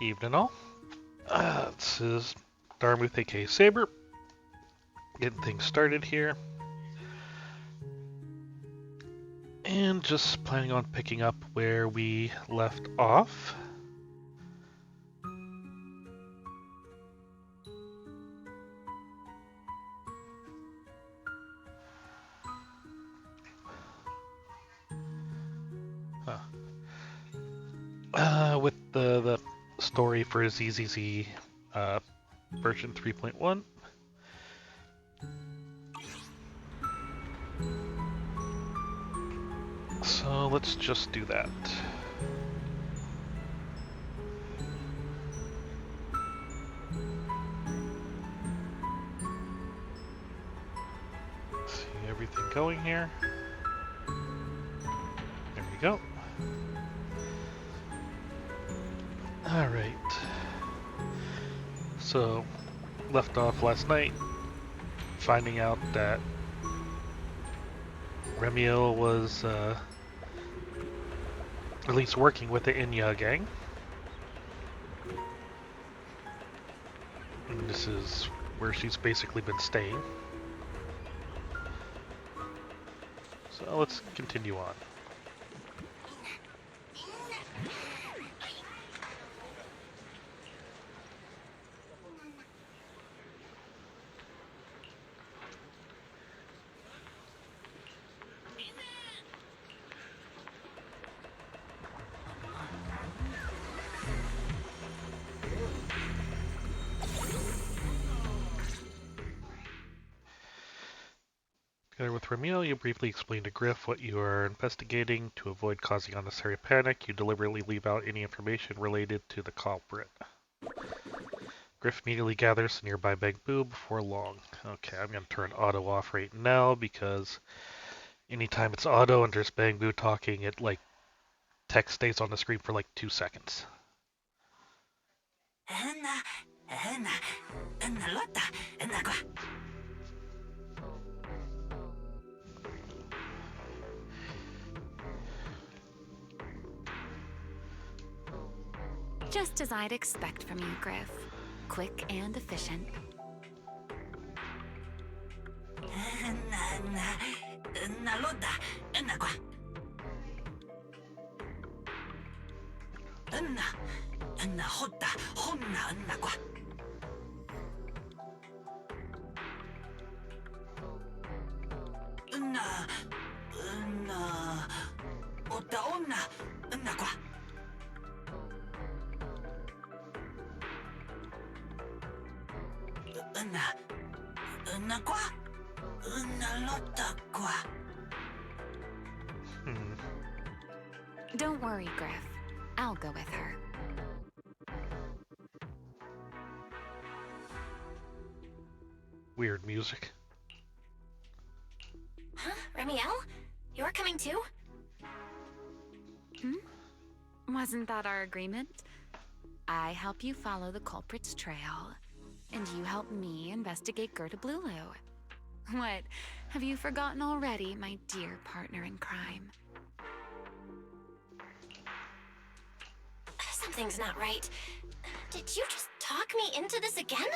Evening all. This is Darmuth aka Saber. Getting things started here. And just planning on picking up where we left off. With the story for ZZZ version 3.1. So let's just do that. See everything going here. There we go. Alright. So, left off last night, finding out that Remiel was at least working with the Inya gang. And this is where she's basically been staying. So let's continue on. Together with Remiel, you briefly explain to Griff what you are investigating. To avoid causing unnecessary panic, you deliberately leave out any information related to the culprit. Griff immediately gathers the nearby Bangbu before long. Okay, I'm going to turn auto off right now because anytime it's auto and there's Bangbu talking, it text stays on the screen for 2 seconds. Just as I'd expect from you, Griff. Quick and efficient. Don't worry, Griff. I'll go with her. Weird music. Huh? Remiel? You're coming too? Wasn't that our agreement? I help you follow the culprit's trail, and you help me investigate Gerda Blulu. What? Have you forgotten already, my dear partner in crime? Something's not right. Did you just talk me into this again?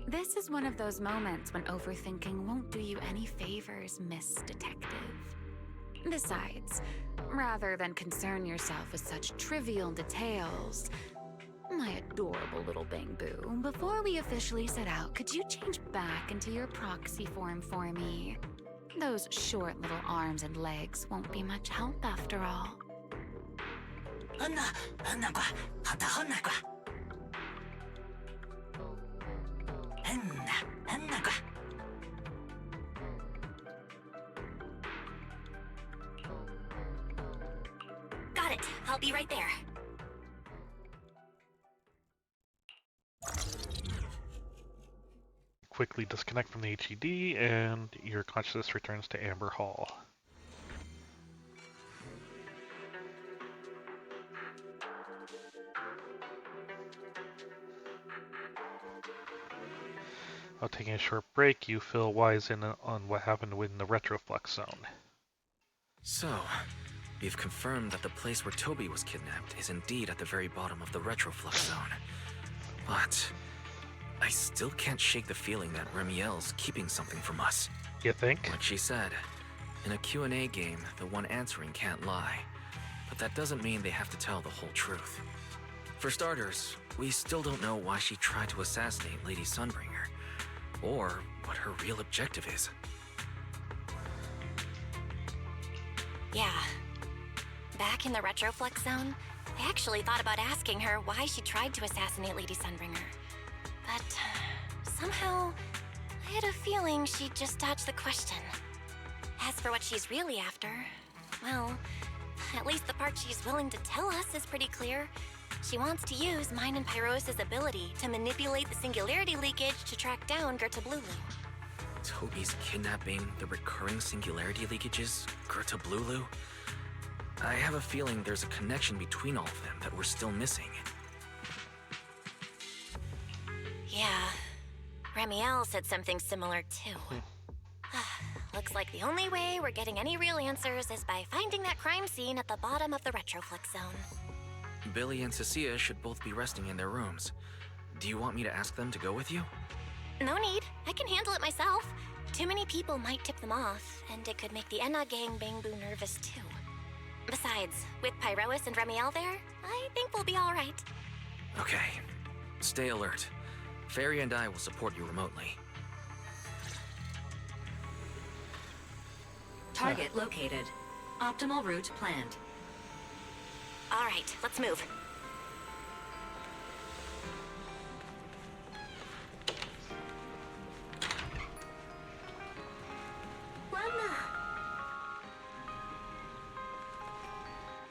This is one of those moments when overthinking won't do you any favors, Miss Detective. Besides, rather than concern yourself with such trivial details, my adorable little Bangbu, before we officially set out, could you change back into your proxy form for me? Those short little arms and legs won't be much help after all. Got it. I'll be right there. Quickly disconnect from the HED and your consciousness returns to Amber Hall. While taking a short break, you feel wise in on what happened within the retroflux zone. So, We've confirmed that the place where Toby was kidnapped is indeed at the very bottom of the retroflux zone. But I still can't shake the feeling that Remiel's keeping something from us. You think? Like she said, in a Q&A game, the one answering can't lie. But that doesn't mean they have to tell the whole truth. For starters, we still don't know why she tried to assassinate Lady Sunbringer, or what her real objective is. Yeah. Back in the retroflux zone, I actually thought about asking her why she tried to assassinate Lady Sunbringer. But somehow, I had a feeling she'd just dodge the question. As for what she's really after, well, at least the part she's willing to tell us is pretty clear. She wants to use mine and Pyros' ability to manipulate the singularity leakage to track down Gerta Blulu. Toby's kidnapping, the recurring singularity leakages, Gerta Blulu. I have a feeling there's a connection between all of them that we're still missing. Yeah, Remiel said something similar too. Looks like the only way we're getting any real answers is by finding that crime scene at the bottom of the retroflux zone. Billy and Cecilia should both be resting in their rooms. Do you want me to ask them to go with you? No need, I can handle it myself. Too many people might tip them off, and it could make the Enna gang Bangbu nervous too. Besides, with Pyrois and Remiel there, I think we'll be alright. Okay. Stay alert. Fairy and I will support you remotely. Target located. Optimal route planned. Alright, let's move.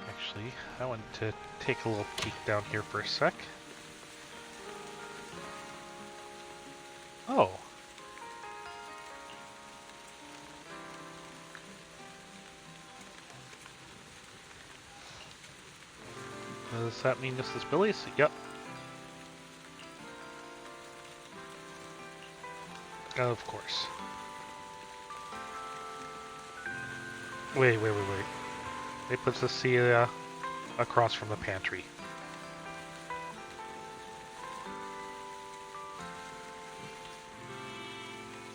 Actually, I want to take a little peek down here for a sec. Oh. Does that mean this is Billy's? Yep. Of course. Wait. They put Cecilia across from the pantry.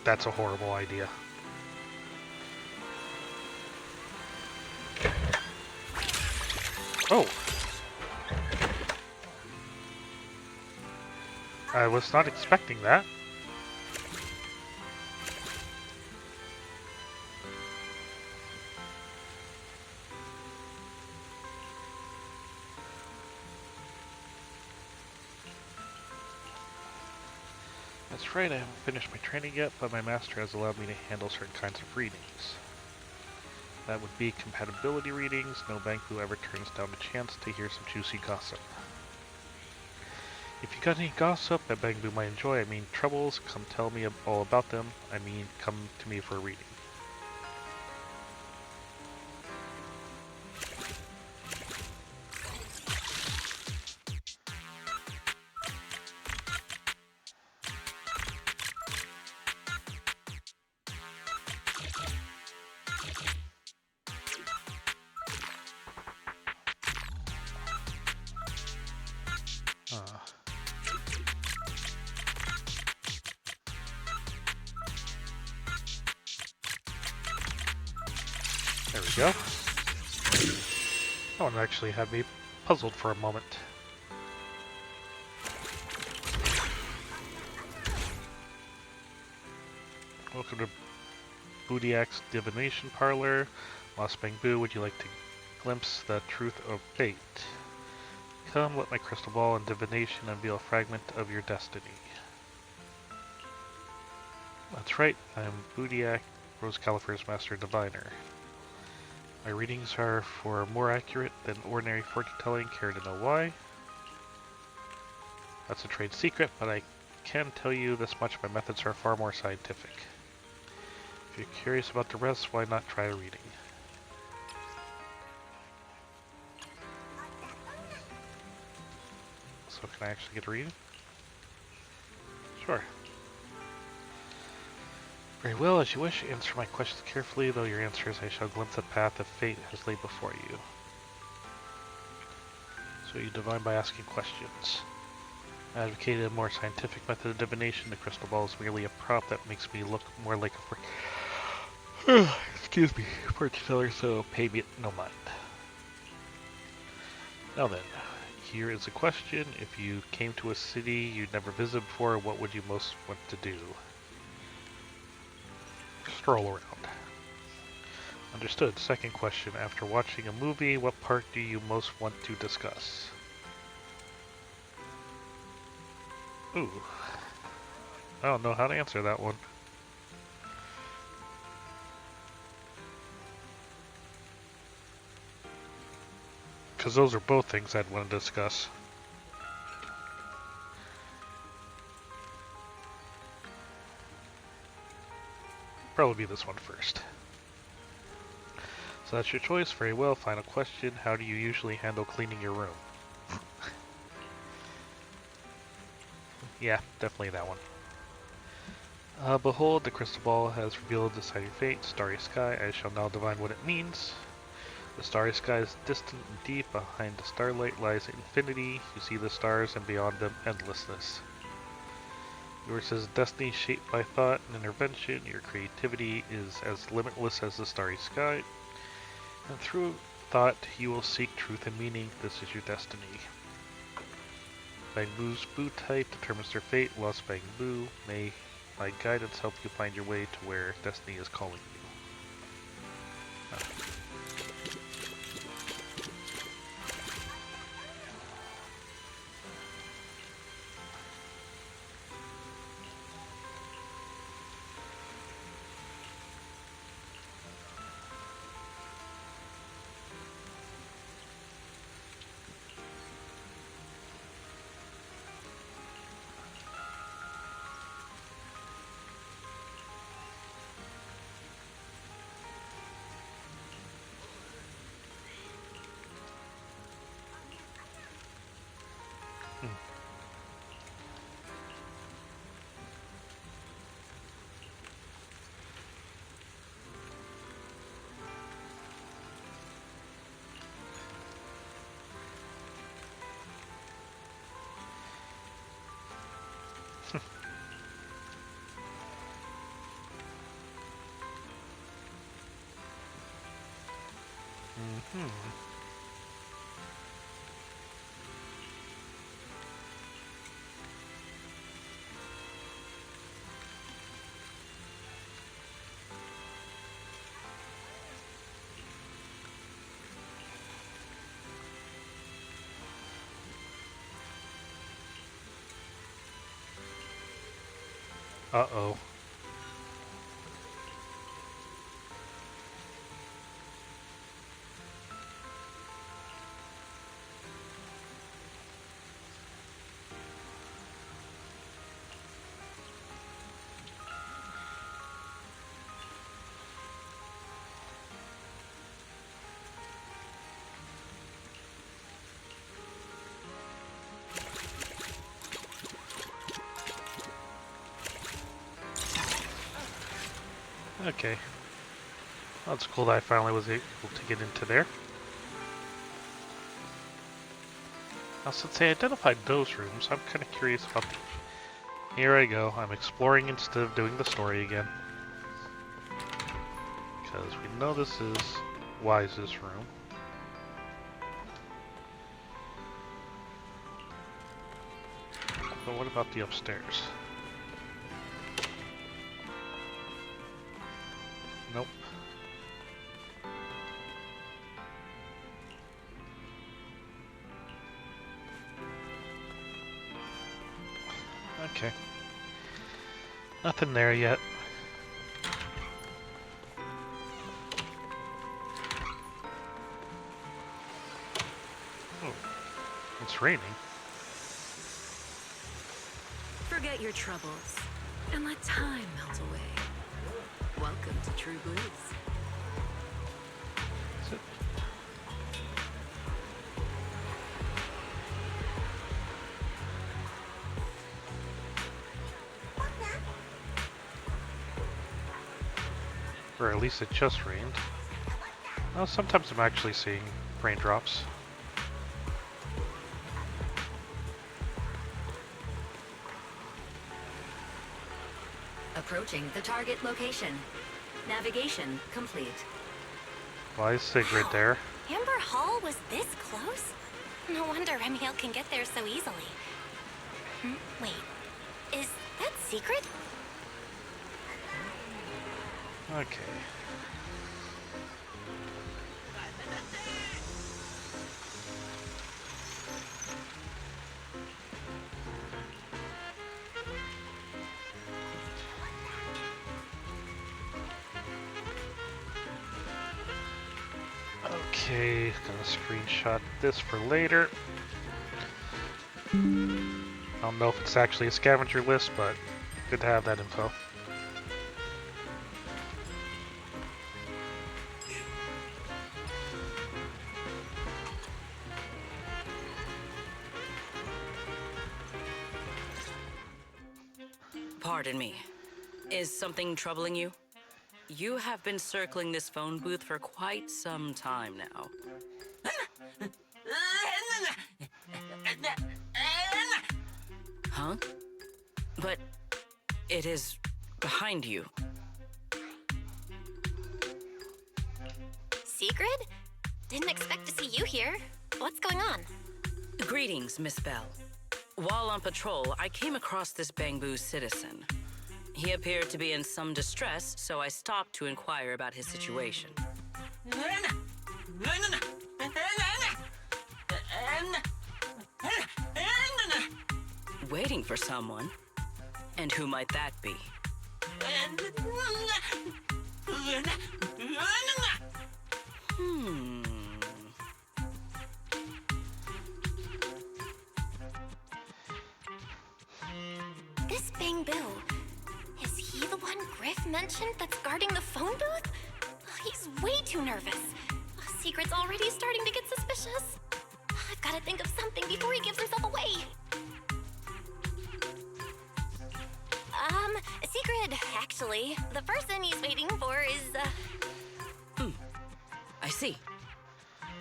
That's a horrible idea. Oh! I was not expecting that. That's right, I haven't finished my training yet, but my master has allowed me to handle certain kinds of readings. That would be compatibility readings. No Bangbu ever turns down a chance to hear some juicy gossip. If you got any gossip that Bangbu might enjoy, I mean troubles, come tell me all about them. I mean, come to me for a reading. There we go. That one actually had me puzzled for a moment. Welcome to Boudiac's Divination Parlor. Lost Bangbu, would you like to glimpse the truth of fate? Come, let my crystal ball and divination unveil a fragment of your destiny. That's right, I am Boudiac, Rose Califer's Master Diviner. My readings are for more accurate than ordinary fortune-telling. Care to know why? That's a trade secret, but I can tell you this much: my methods are far more scientific. If you're curious about the rest, why not try a reading? So can I actually get a reading? Sure. Very well, as you wish. Answer my questions carefully, though your answers I shall glimpse the path of fate has laid before you. So you divine by asking questions. I advocated a more scientific method of divination. The crystal ball is merely a prop that makes me look more like a excuse me, fortune teller, so pay me no mind. Now then, here is a question. If you came to a city you'd never visited before, what would you most want to do? Stroll around. Understood. Second question. After watching a movie, what part do you most want to discuss? Ooh. I don't know how to answer that one. Because those are both things I'd want to discuss. Probably be this one first. So that's your choice. Very well. Final question. How do you usually handle cleaning your room? Yeah, definitely that one. Behold, the crystal ball has revealed deciding fate. Starry sky. I shall now divine what it means. The starry sky is distant and deep. Behind the starlight lies infinity. You see the stars, and beyond them, endlessness. Yours is destiny shaped by thought and intervention. Your creativity is as limitless as the starry sky. And through thought, you will seek truth and meaning. This is your destiny. Bang Boo's Boo type determines their fate. Lost Bang Boo. May my guidance help you find your way to where destiny is calling you. Uh-oh. Okay. Well, it's cool that I finally was able to get into there. Now, since I identified those rooms, I'm kind of curious about the... Here I go. I'm exploring instead of doing the story again. Because we know this is Wise's room. But what about the upstairs? Nope. Okay. Nothing there yet. Oh, it's raining. Forget your troubles and let time melt away. Welcome to True Blues. Is it? Or at least it just rained. Well, sometimes I'm actually seeing raindrops. Approaching the target location. Navigation complete. Why is Sigrid Wow. there? Amber Hall was this close? No wonder Remiel can get there so easily. Wait, is that secret? Okay. Okay, gonna screenshot this for later. I don't know if it's actually a scavenger list, but good to have that info. Pardon me. Is something troubling you? You have been circling this phone booth for quite some time now. Huh? But it is behind you. Sigrid? Didn't expect to see you here. What's going on? Greetings, Miss Bell. While on patrol, I came across this Bangbu citizen. He appeared to be in some distress, so I stopped to inquire about his situation. Waiting for someone? And who might that be? Hmm. This Bangbu. Is he the one Griff mentioned that's guarding the phone booth? He's way too nervous. Secret's already starting to get suspicious. I've got to think of something before he gives himself away. Secret, actually. The person he's waiting for is, I see.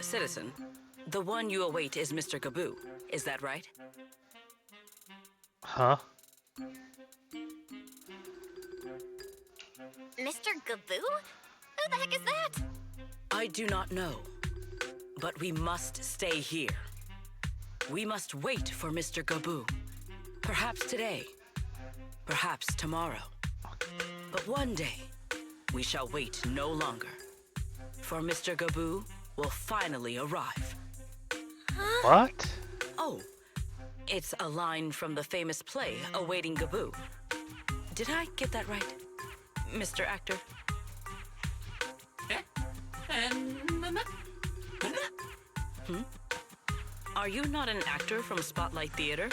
Citizen, the one you await is Mr. Gaboo. Is that right? Huh? Mr. Gaboo? Who the heck is that? I do not know. But we must stay here. We must wait for Mr. Gaboo. Perhaps today. Perhaps tomorrow. But one day, we shall wait no longer. For Mr. Gaboo will finally arrive. What? Oh, it's a line from the famous play, Awaiting Gaboo. Did I get that right, Mr. Actor? Are you not an actor from Spotlight Theater?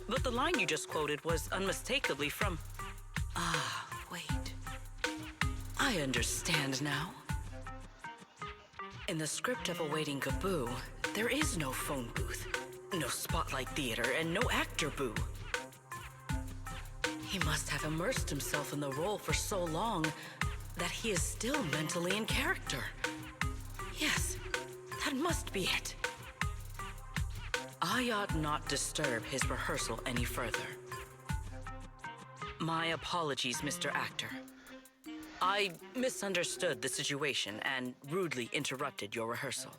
But the line you just quoted was unmistakably from... Ah, wait. I understand now. In the script of Awaiting Gaboo, there is no phone booth, no Spotlight Theater, and no actor boo. He must have immersed himself in the role for so long that he is still mentally in character. Yes, that must be it. I ought not disturb his rehearsal any further. My apologies, Mr. Actor. I misunderstood the situation and rudely interrupted your rehearsal.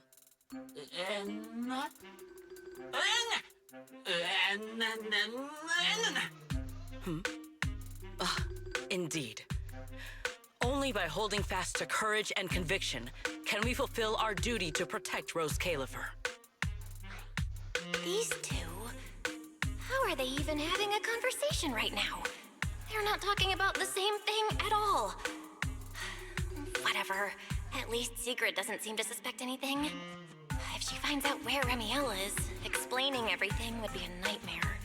Indeed. Only by holding fast to courage and conviction can we fulfill our duty to protect Rose Califer. These two? How are they even having a conversation right now? They're not talking about the same thing at all. Whatever. At least Sigrid doesn't seem to suspect anything. If she finds out where Remiel is, explaining everything would be a nightmare.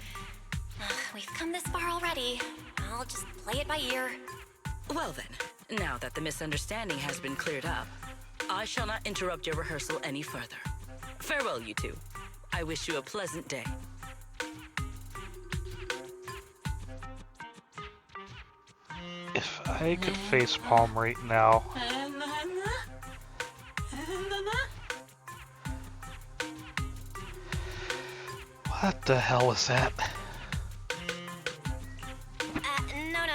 We've come this far already. I'll just play it by ear. Well then, now that the misunderstanding has been cleared up, I shall not interrupt your rehearsal any further. Farewell, you two. I wish you a pleasant day. If I could face palm right now. What the hell was that?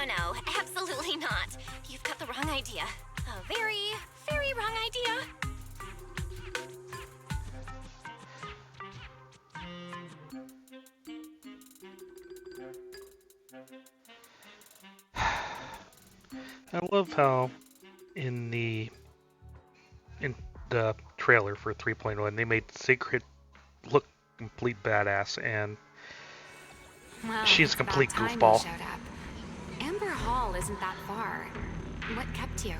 No. Absolutely not. You've got the wrong idea. A very, very wrong idea. I love how in the trailer for 3.1 they made Secret look complete badass, and Well, she's a it's about complete time you goofball. showed up. Amber Hall isn't that far. What kept you?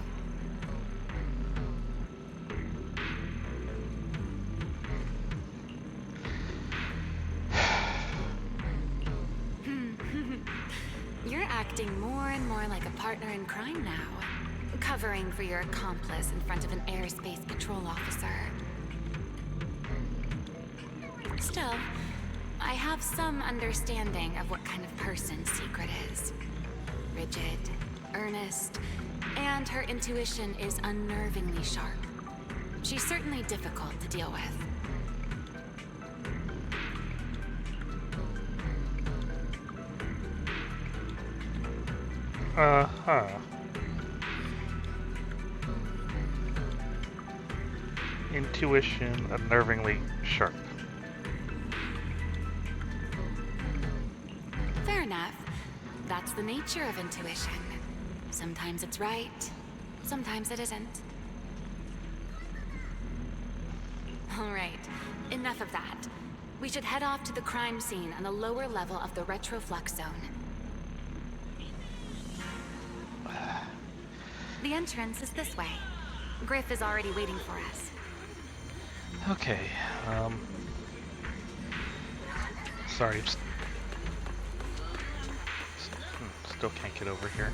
You're acting more and more like a partner in crime now. Covering for your accomplice in front of an airspace patrol officer. Still, I have some understanding of what kind of person Secret is. Rigid, earnest, and her intuition is unnervingly sharp. She's certainly difficult to deal with. Uh-huh. Intuition, unnervingly sharp. Fair enough. That's the nature of intuition. Sometimes it's right, sometimes it isn't. All right, enough of that. We should head off to the crime scene on the lower level of the retroflux zone. The entrance is this way. Griff is already waiting for us. Okay, sorry, still can't get over here.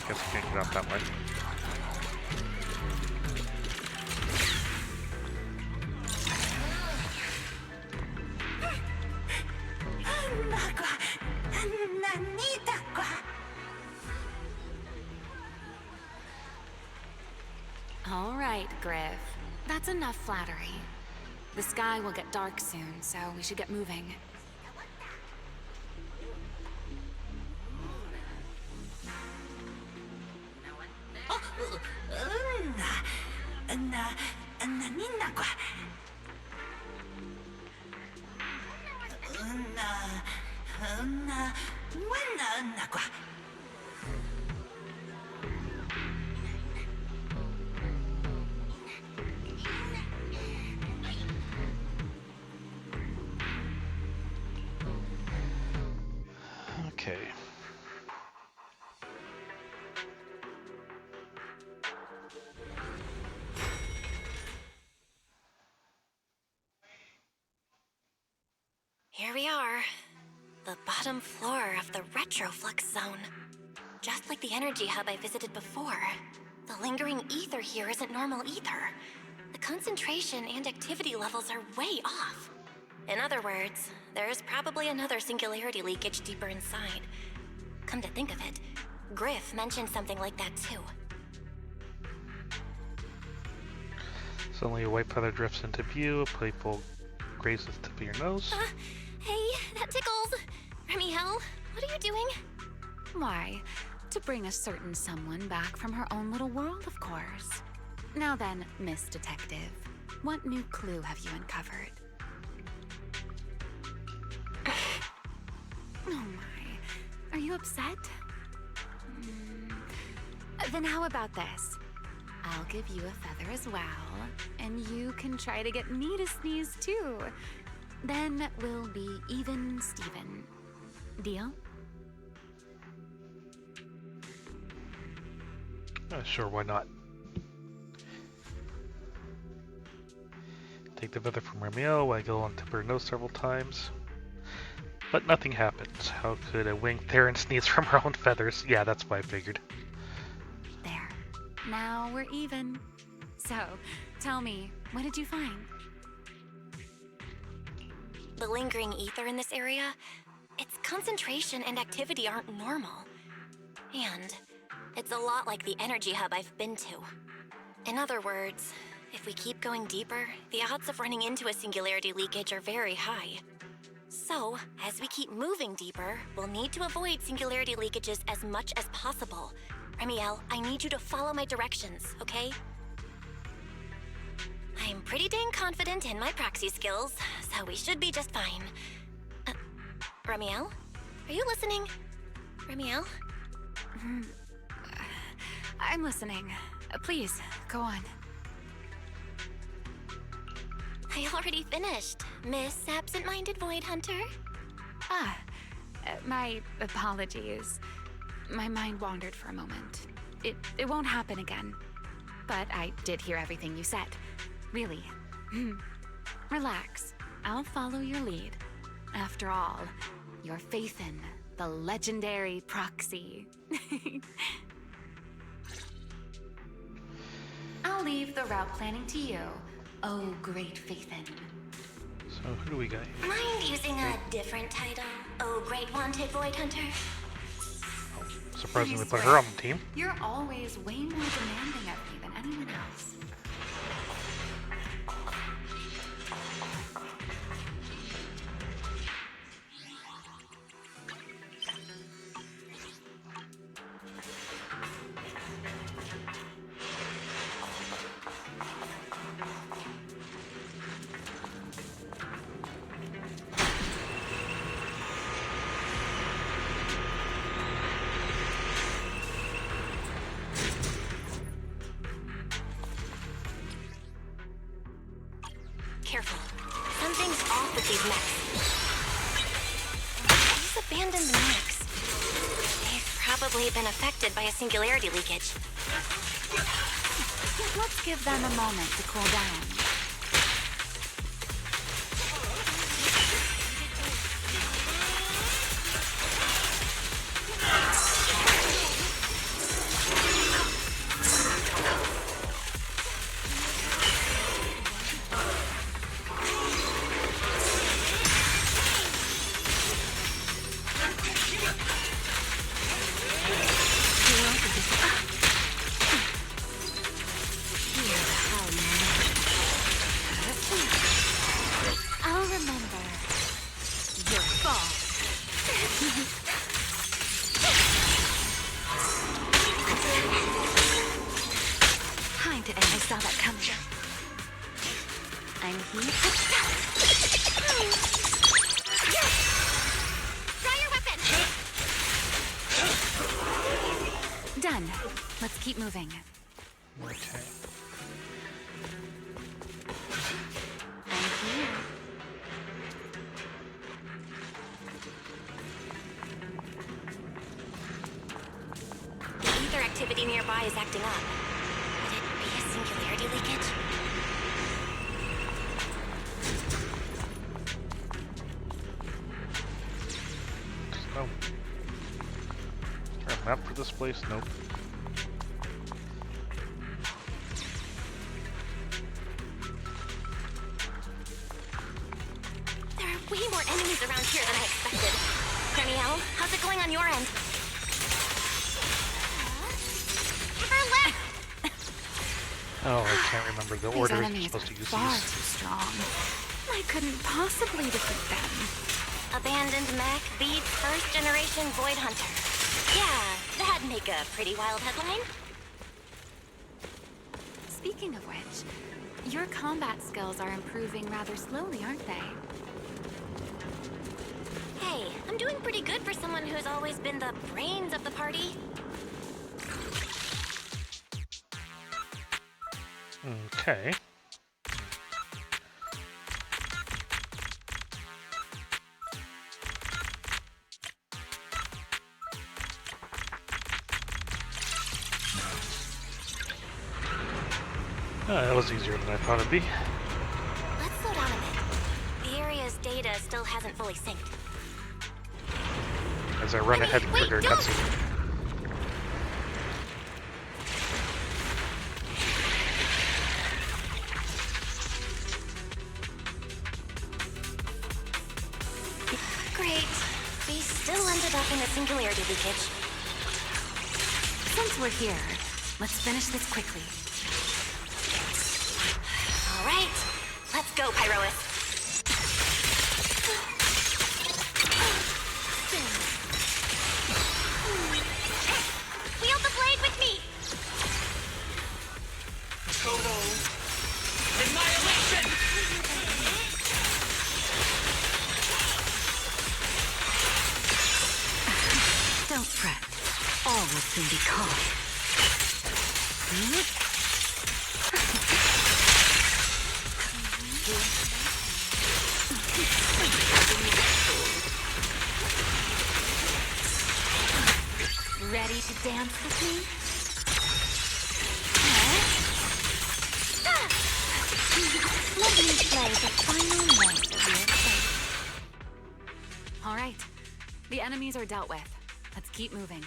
Guess I can't get out that way. All right, Griff. That's enough flattery. The sky will get dark soon, so we should get moving. Okay. Here we are. The bottom floor of the retroflux zone. Just like the energy hub I visited before. The lingering ether here isn't normal either. The concentration and activity levels are way off. In other words, there's probably another singularity leakage deeper inside. Come to think of it, Griff mentioned something like that too. Suddenly a white feather drifts into view, a playful grazes the tip of your nose. Hey, that tickles! Remiel, what are you doing? Why? To bring a certain someone back from her own little world, of course. Now then, Miss Detective, what new clue have you uncovered? Oh my, are you upset? Then how about this? I'll give you a feather as well, and you can try to get me to sneeze too. Then we'll be even Steven. Deal? Sure, why not? Take the feather from Ramiel, waggle on tip of her nose several times. But nothing happens. How could a winged Theron sneeze from her own feathers? Yeah, that's what I figured. There. Now we're even. So, tell me, what did you find? The lingering ether in this area, its concentration and activity aren't normal. And it's a lot like the energy hub I've been to. In other words, if we keep going deeper, the odds of running into a singularity leakage are very high. So, as we keep moving deeper, we'll need to avoid singularity leakages as much as possible. Ramiel, I need you to follow my directions, okay? I'm pretty dang confident in my proxy skills, so we should be just fine. Ramiel? Are you listening? Ramiel? I'm listening. Please, go on. I already finished, Miss Absent-Minded Void Hunter. My apologies. My mind wandered for a moment. It won't happen again. But I did hear everything you said. Really. Relax. I'll follow your lead. After all, your faith in the legendary proxy. I'll leave the route planning to you, oh great Faithin. So who do we got here? Mind using a different title, oh great wanted Void Hunter? Surprisingly put her on the team. You're always way more demanding of me than anyone else. Careful. Something's off with these mechs. These abandoned mechs. They've probably been affected by a singularity leakage. Let's give them a moment to cool down. I'll remember your fall. Time to end. I saw that coming. I'm here to Try your weapon! Done. Let's keep moving. Okay. I'm here. The ether activity nearby is acting up. Would it be a singularity leakage? No. Is there a map for this place? Nope. There are way more enemies around here than I expected. Ramiel, how's it going on your end? Her left! Oh, I can't remember the These order you're enemies supposed to are use far these. too strong. I couldn't possibly defeat them. Abandoned mech beats first generation Void Hunter. Yeah, that'd make a pretty wild headline. Speaking of which, your combat skills are improving rather slowly, aren't they? Hey, I'm doing pretty good for someone who's always been the brains of the party. Okay. That was easier than I thought it'd be. Let's slow down a bit. The area's data still hasn't fully synced. As I run ahead and Wait, trigger a don't! cutscene. Great. We still ended up in a singularity leakage. Since we're here, let's finish this quickly. All right. Let's go, Pyrois. Wield the blade with me! Total annihilation! Don't fret. All will soon be calm. Ready to dance with me? Let me play the final note of your fate. All right. The enemies are dealt with. Let's keep moving.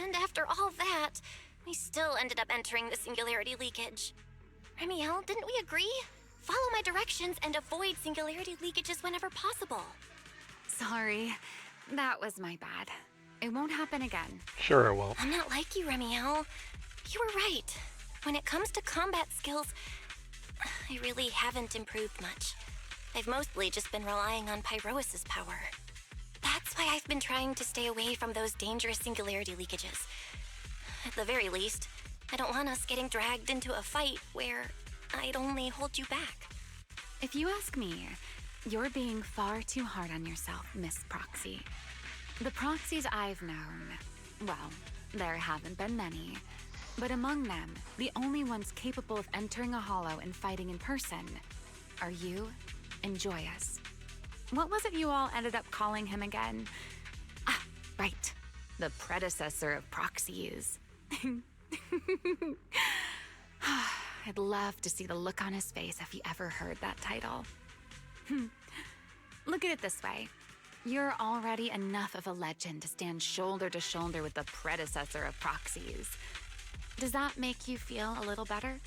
And after all that, we still ended up entering the singularity leakage. Remiel, didn't we agree? Follow my directions and avoid singularity leakages whenever possible. Sorry. That was my bad. It won't happen again. Sure it won't. I'm not like you, Remiel. You were right. When it comes to combat skills, I really haven't improved much. I've mostly just been relying on Pyrois' power. That's why I've been trying to stay away from those dangerous singularity leakages. At the very least, I don't want us getting dragged into a fight where I'd only hold you back. If you ask me, you're being far too hard on yourself, Miss Proxy. The proxies I've known, well, there haven't been many. But among them, the only ones capable of entering a hollow and fighting in person are you and Joyous. What was it you all ended up calling him again? Ah, right. The predecessor of proxies. I'd love to see the look on his face if he ever heard that title. Look at it this way. You're already enough of a legend to stand shoulder to shoulder with the predecessor of proxies. Does that make you feel a little better?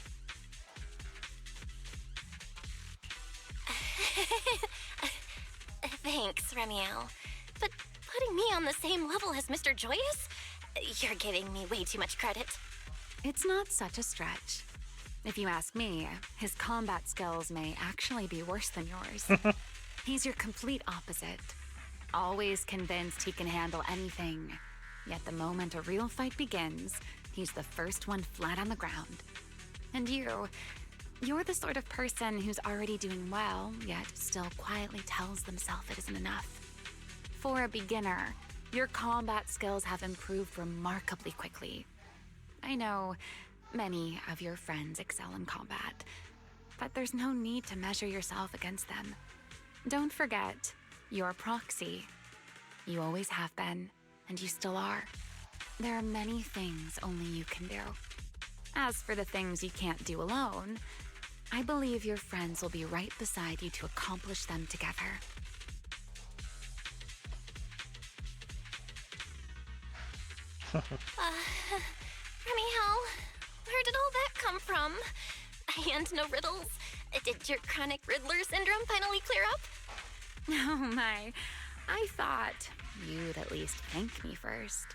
Thanks, Remiel. But putting me on the same level as Mr. Joyous? You're giving me way too much credit. It's not such a stretch. If you ask me, his combat skills may actually be worse than yours. He's your complete opposite. Always convinced he can handle anything. Yet the moment a real fight begins, he's the first one flat on the ground. And you're the sort of person who's already doing well, yet still quietly tells themselves it isn't enough. For a beginner, your combat skills have improved remarkably quickly. I know many of your friends excel in combat, but there's no need to measure yourself against them. Don't forget, you're a proxy. You always have been, and you still are. There are many things only you can do. As for the things you can't do alone, I believe your friends will be right beside you to accomplish them together. Remiel, where did all that come from? And no riddles. Did your chronic Riddler syndrome finally clear up? Oh my, I thought you'd at least thank me first.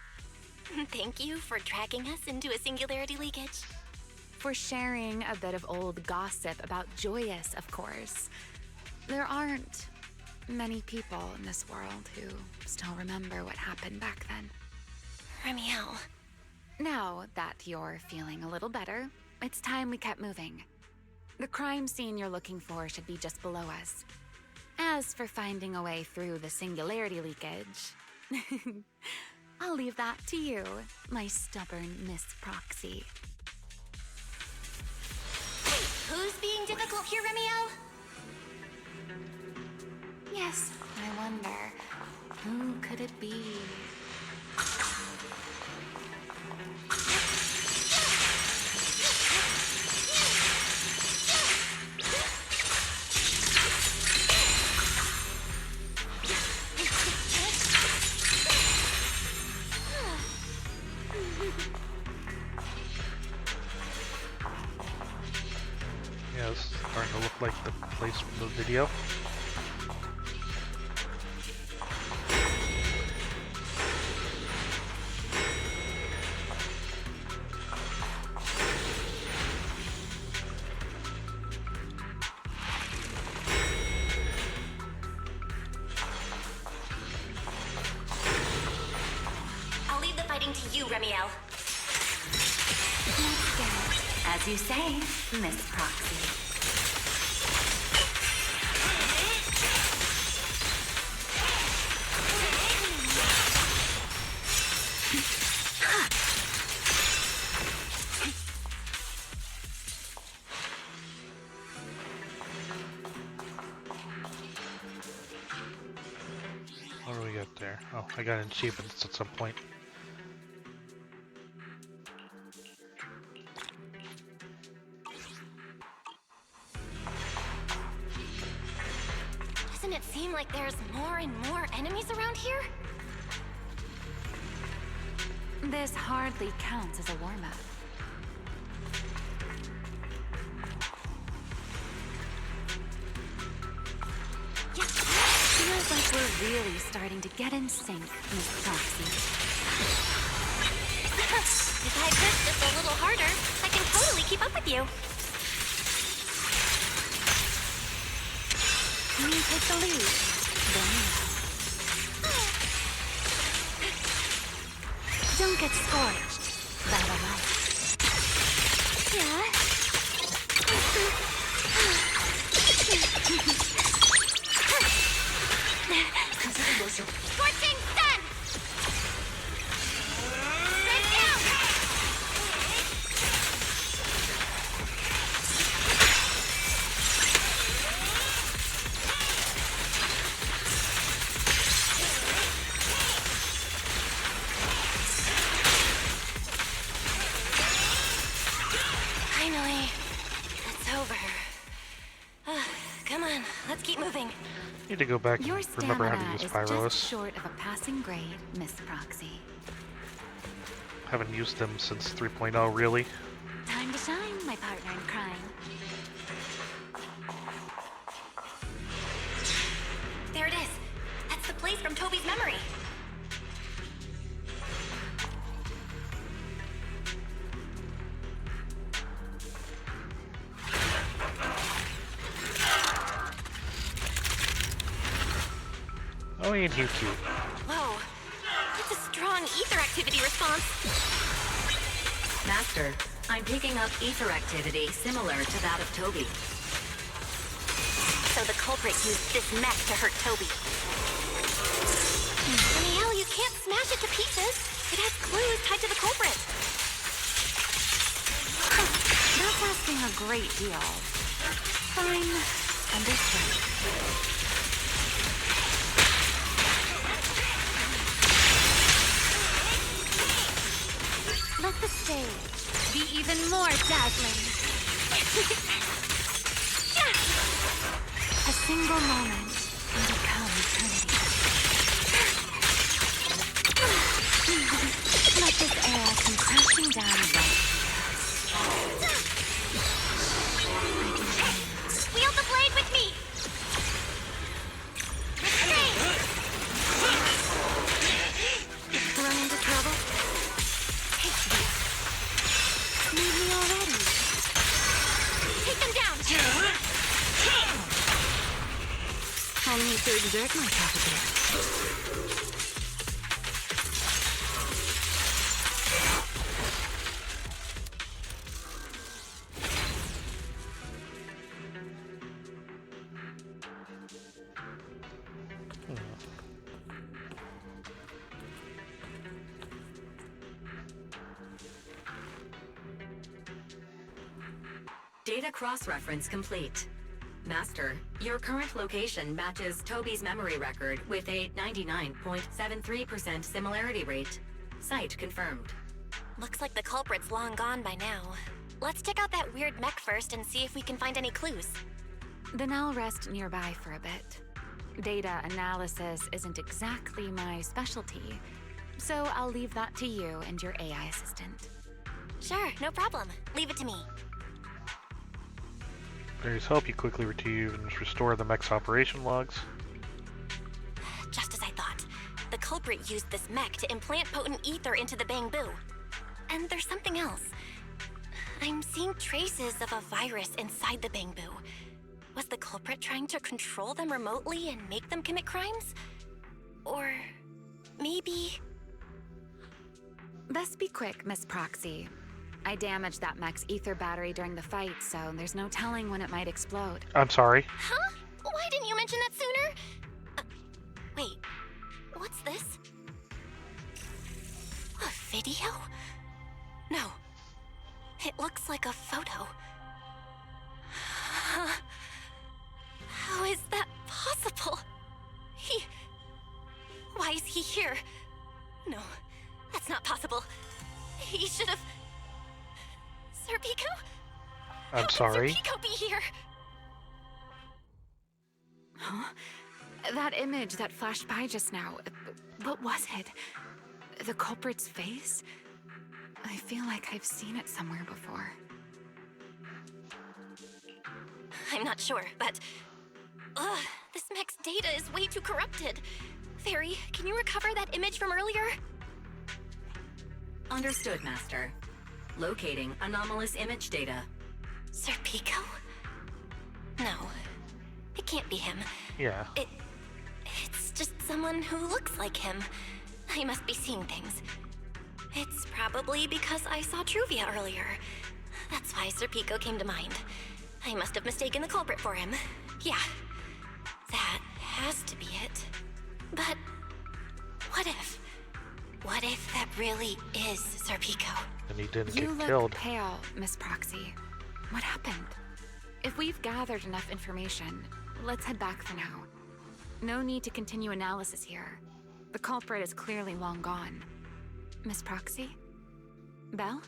Thank you for dragging us into a singularity leakage. For sharing a bit of old gossip about Joyous, of course. There aren't many people in this world who still remember what happened back then. Remiel. Now that you're feeling a little better, it's time we kept moving. The crime scene you're looking for should be just below us. As for finding a way through the singularity leakage, I'll I'll leave that to you, my stubborn Miss Proxy. Who's being difficult here, Remiel? Yes, I wonder, who could it be? Yeah, this is starting to look like the place from the video. I'll leave the fighting to you, Remiel. Let's get it. As you say, Miss Proxy. What do we got there? Oh, I got achievements at some point. Doesn't it seem like there's more and more enemies around here? This hardly counts as a warm-up. Feels like we're really starting to get in sync, Miss Proxy. If I push just a little harder, I can totally keep up with you. You take the lead. Then don't get scorched by the light. Yeah? Scorching sun! Straight down! Finally, it's over. Come on, let's keep moving. Need to go back Your and remember how to stamina use is pyros. just short of a passing grade, Miss Proxy. Haven't used them since 3.0, really. Time to shine, my partner in crime. There it is. That's the place from Toby's memory. Oh, ain't he cute? Whoa. That's a strong ether activity response. Master, I'm picking up ether activity similar to that of Toby. So the culprit used this mech to hurt Toby. Danielle, you can't smash it to pieces. It has clues tied to the culprit. That's asking a great deal. Fine. Understood. Let the stage be even more dazzling. A single moment can become eternity. Let this era come crashing down right. Wield the blade with me. Run into trouble? Need me already. Take them down. I need to exert myself a bit. Data cross-reference complete. Master, your current location matches Toby's memory record with a 99.73% similarity rate. Site confirmed. Looks like the culprit's long gone by now. Let's check out that weird mech first and see if we can find any clues. Then I'll rest nearby for a bit. Data analysis isn't exactly my specialty, so I'll leave that to you and your AI assistant. Sure, no problem. Leave it to me. There's help. You quickly retrieve and restore the mech's operation logs. Just as I thought. The culprit used this mech to implant potent ether into the Bangbu. And there's something else. I'm seeing traces of a virus inside the Bangbu. Was the culprit trying to control them remotely and make them commit crimes? Or maybe... Best be quick, Miss Proxy. I damaged that mech's ether battery during the fight, so there's no telling when it might explode. I'm sorry. Huh? Why didn't you mention that sooner? Wait, what's this? A video? No. It looks like a photo. How is that possible? Why is he here? No, that's not possible. He should have... Serpico? I'm sorry. How could Serpico be here? Huh? That image that flashed by just now, what was it? The culprit's face? I feel like I've seen it somewhere before. I'm not sure, but... this mech's data is way too corrupted. Fairy, can you recover that image from earlier? Understood, Master. Locating anomalous image data. Serpico? No, it can't be him. Yeah. It's just someone who looks like him. I must be seeing things. It's probably because I saw Truvia earlier. That's why Serpico came to mind. I must have mistaken the culprit for him. Yeah, that has to be it. But what if? What if that really is Serpico? And he didn't You get look killed. pale, Miss Proxy. What happened? If we've gathered enough information, let's head back for now. No need to continue analysis here. The culprit is clearly long gone. Miss Proxy? Belle?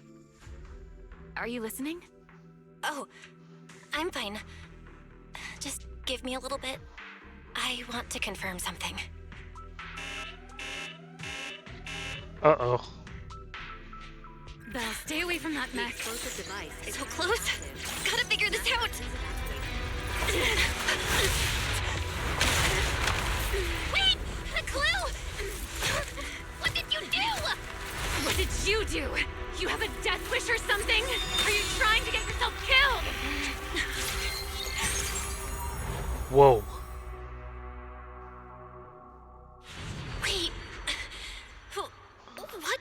Are you listening? Oh, I'm fine. Just give me a little bit. I want to confirm something. Uh-oh. Belle, stay away from that mech. Explosive device is So close. Gotta figure this out. Wait! A clue! What did you do? What did you do? You have a death wish or something? Are you trying to get yourself killed? Whoa. Wait. What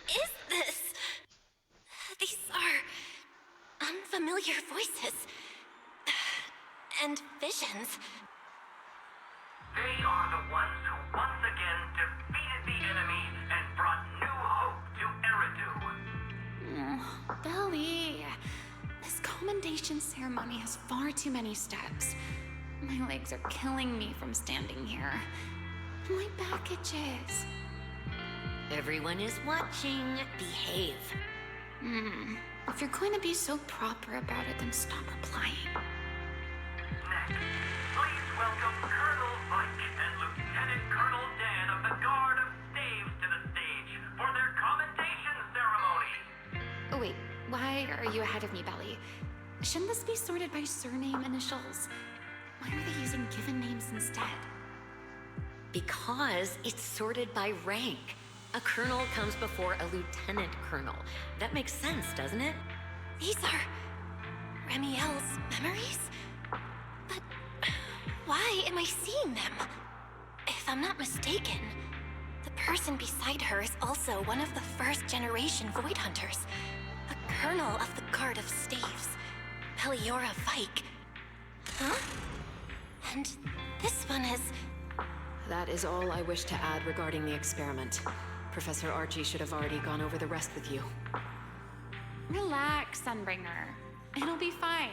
is this? These are unfamiliar voices. And visions. They are the ones who once again defeated the enemy and brought new hope to Eridu. Belly. This commendation ceremony has far too many steps. My legs are killing me from standing here. My back itches. Everyone is watching. Behave. If you're going to be so proper about it, then stop replying. Next, please welcome Colonel Vike and Lieutenant Colonel Dan of the Guard of Staves to the stage for their commendation ceremony. Oh wait, why are you ahead of me, Belly? Shouldn't this be sorted by surname initials? Why are they using given names instead? Because it's sorted by rank. A colonel comes before a lieutenant colonel. That makes sense, doesn't it? These are Remiel's memories? But why am I seeing them? If I'm not mistaken, the person beside her is also one of the first generation Void Hunters. A colonel of the Guard of Staves, Peliora Vike. Huh? And this one is... That is all I wish to add regarding the experiment. Professor Archie should have already gone over the rest with you. Relax, Sunbringer. It'll be fine.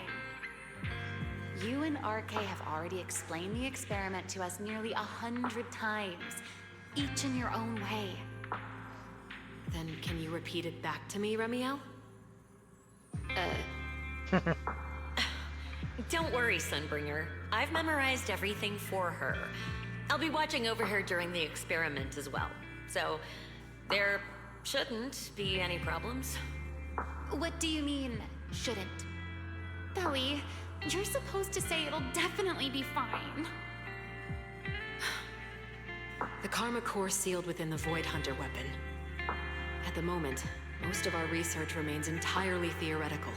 You and RK have already explained the experiment to us nearly 100 times, each in your own way. Then can you repeat it back to me, Remiel? Don't worry, Sunbringer. I've memorized everything for her. I'll be watching over her during the experiment as well. So, there shouldn't be any problems. What do you mean, shouldn't? Belly, you're supposed to say it'll definitely be fine. The Karma core sealed within the Void Hunter weapon. At the moment, most of our research remains entirely theoretical.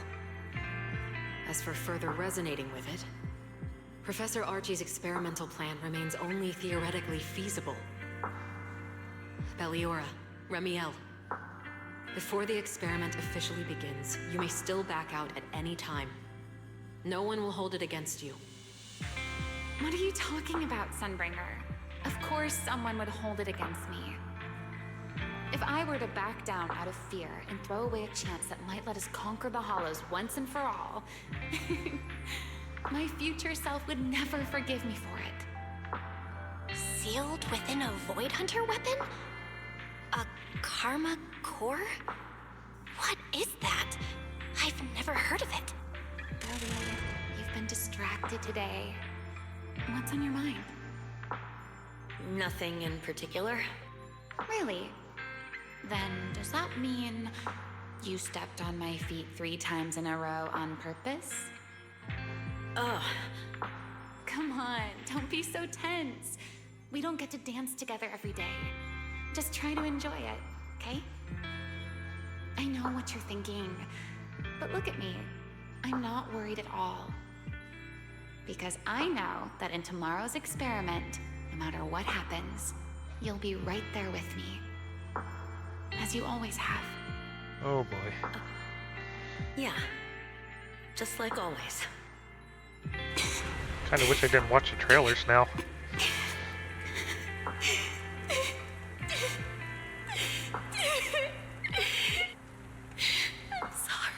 As for further resonating with it, Professor Archie's experimental plan remains only theoretically feasible. Belliora, Remiel, before the experiment officially begins, you may still back out at any time. No one will hold it against you. What are you talking about, Sunbringer? Of course someone would hold it against me. If I were to back down out of fear and throw away a chance that might let us conquer the Hollows once and for all, my future self would never forgive me for it. Sealed within a Void Hunter weapon? A Karma core? What is that? I've never heard of it. Billy, you've been distracted today. What's on your mind? Nothing in particular. Really? Then does that mean you stepped on my feet 3 times in a row on purpose? Ugh. Come on, don't be so tense. We don't get to dance together every day. Just try to enjoy it, okay? I know what you're thinking, but look at me. I'm not worried at all. Because I know that in tomorrow's experiment, no matter what happens, you'll be right there with me. As you always have. Oh boy. Yeah. Just like always. Kinda wish I didn't watch the trailers now. I'm sorry.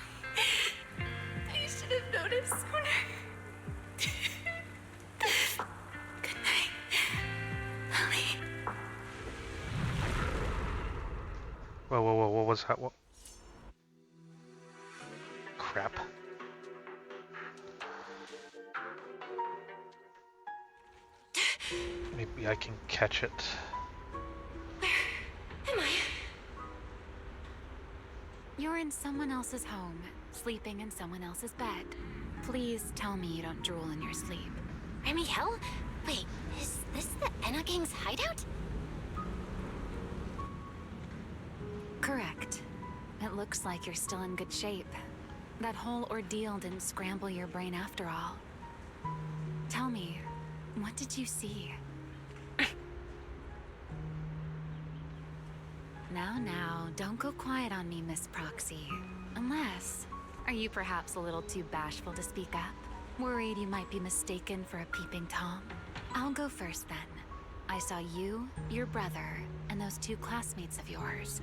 I should have noticed sooner. Good night, Lily. Whoa, what was that? What? Crap. Maybe I can catch it. Am I? You're in someone else's home, sleeping in someone else's bed. Please tell me you don't drool in your sleep. Remiel? Wait, is this the Enna Gang's hideout? Correct. It looks like you're still in good shape. That whole ordeal didn't scramble your brain after all. Tell me, what did you see? Now, don't go quiet on me, Miss Proxy. Unless, are you perhaps a little too bashful to speak up? Worried you might be mistaken for a peeping Tom? I'll go first then. I saw you, your brother, and those 2 classmates of yours.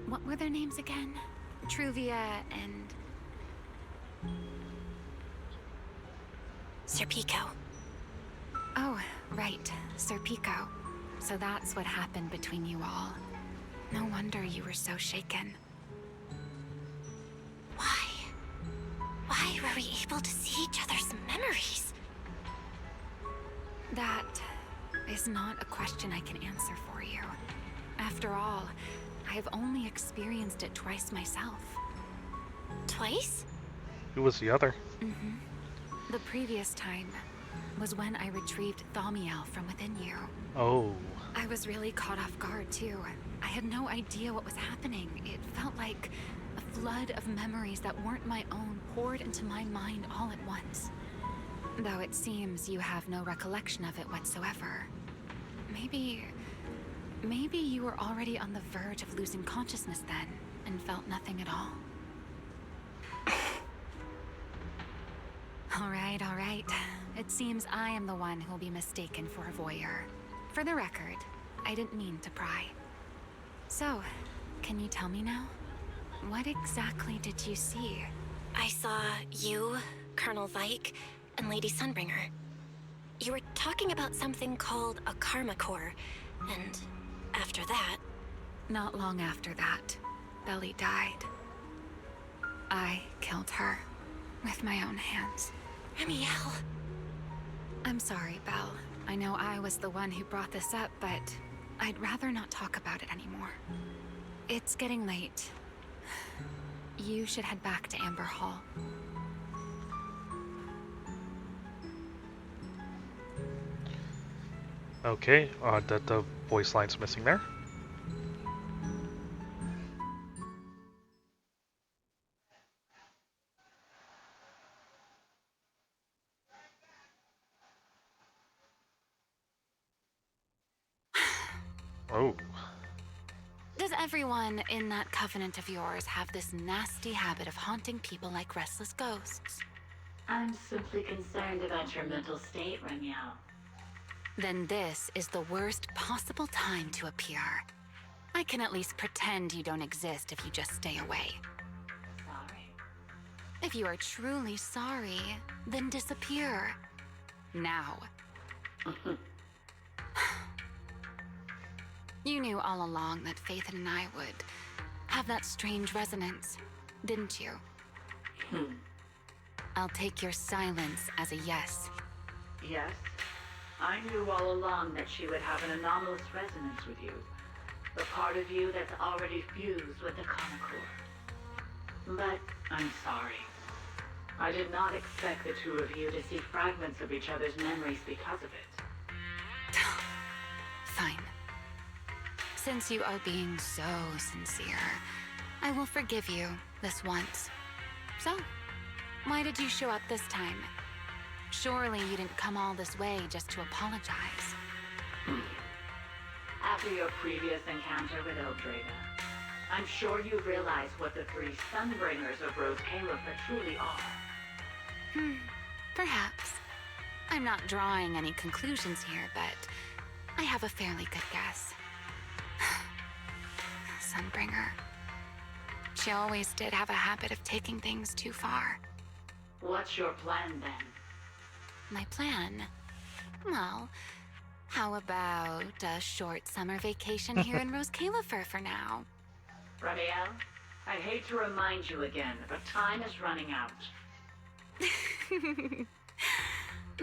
What were their names again? Truvia and... Serpico. Oh, right, Sir Pico. So that's what happened between you all. No wonder you were so shaken. Why? Why were we able to see each other's memories? That is not a question I can answer for you. After all, I have only experienced it twice myself. Twice? Who was the other? The previous time was when I retrieved Thaumiel from within you. Oh. I was really caught off guard, too. I had no idea what was happening. It felt like a flood of memories that weren't my own poured into my mind all at once. Though it seems you have no recollection of it whatsoever. Maybe you were already on the verge of losing consciousness then, and felt nothing at all. All right. It seems I am the one who'll be mistaken for a voyeur. For the record, I didn't mean to pry. So, can you tell me now? What exactly did you see? I saw you, Colonel Vike, and Lady Sunbringer. You were talking about something called a karma core, and after that... Not long after that, Belly died. I killed her with my own hands. Remiel. I'm sorry, Belle. I know I was the one who brought this up, but I'd rather not talk about it anymore. It's getting late. You should head back to Amber Hall. Okay, the voice line's missing there. Oh. Does everyone in that covenant of yours have this nasty habit of haunting people like restless ghosts? I'm simply concerned about your mental state, Remiel. Then this is the worst possible time to appear. I can at least pretend you don't exist if you just stay away. Sorry. If you are truly sorry, then disappear. Now. You knew all along that Faithen and I would have that strange resonance, didn't you? I'll take your silence as a yes. Yes, I knew all along that she would have an anomalous resonance with you. The part of you that's already fused with the karma core. But I'm sorry. I did not expect the two of you to see fragments of each other's memories because of it. Fine. Since you are being so sincere, I will forgive you this once. So, why did you show up this time? Surely you didn't come all this way just to apologize. After your previous encounter with Eldrada, I'm sure you realize what the three Sunbringers of Rose Califa truly are. Perhaps. I'm not drawing any conclusions here, but I have a fairly good guess. Sunbringer. She always did have a habit of taking things too far. What's your plan then? My plan? Well, how about a short summer vacation here in Rose Califa for now? Ramiel, I hate to remind you again, but time is running out.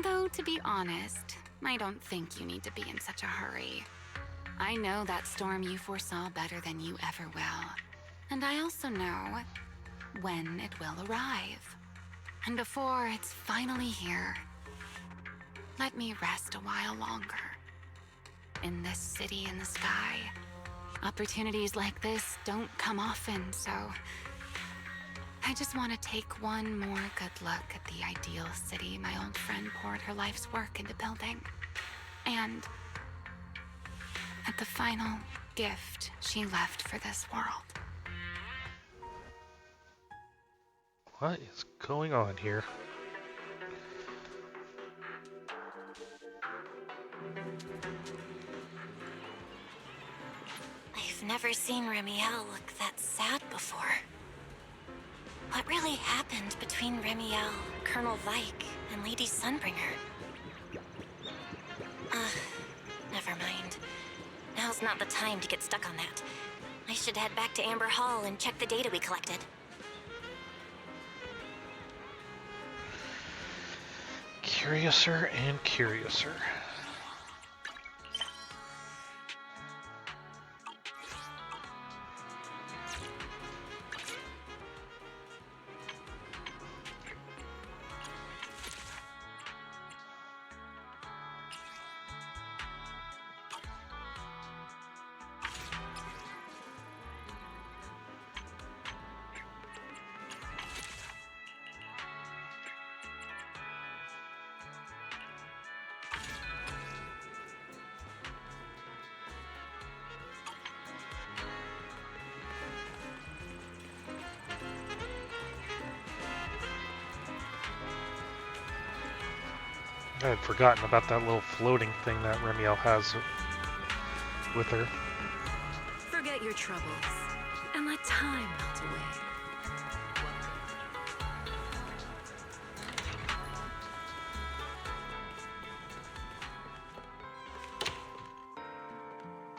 Though, to be honest, I don't think you need to be in such a hurry. I know that storm you foresaw better than you ever will. And I also know when it will arrive. And before it's finally here, let me rest a while longer. In this city in the sky, opportunities like this don't come often, so I just want to take one more good look at the ideal city my old friend poured her life's work into building. And at the final gift she left for this world. What is going on here? I've never seen Remiel look that sad before. What really happened between Remiel, Colonel Vike, and Lady Sunbringer? Never mind. Now's not the time to get stuck on that. I should head back to Amber Hall and check the data we collected. Curiouser and curiouser. I had forgotten about that little floating thing that Remiel has with her. Forget your troubles and let time melt away.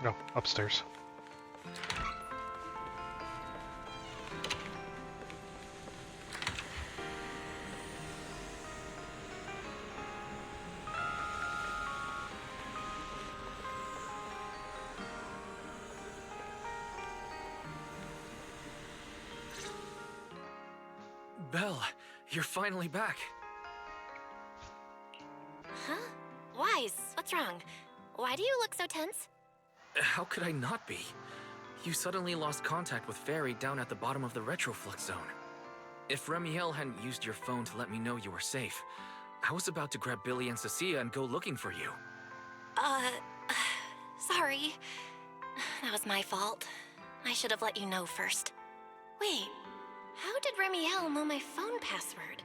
No, upstairs. Belle, you're finally back. Huh? Wise, what's wrong? Why do you look so tense? How could I not be? You suddenly lost contact with Fairy down at the bottom of the Retroflux zone. If Remiel hadn't used your phone to let me know you were safe, I was about to grab Billy and Cecilia and go looking for you. Sorry. That was my fault. I should have let you know first. Wait, how did Remiel know my phone password?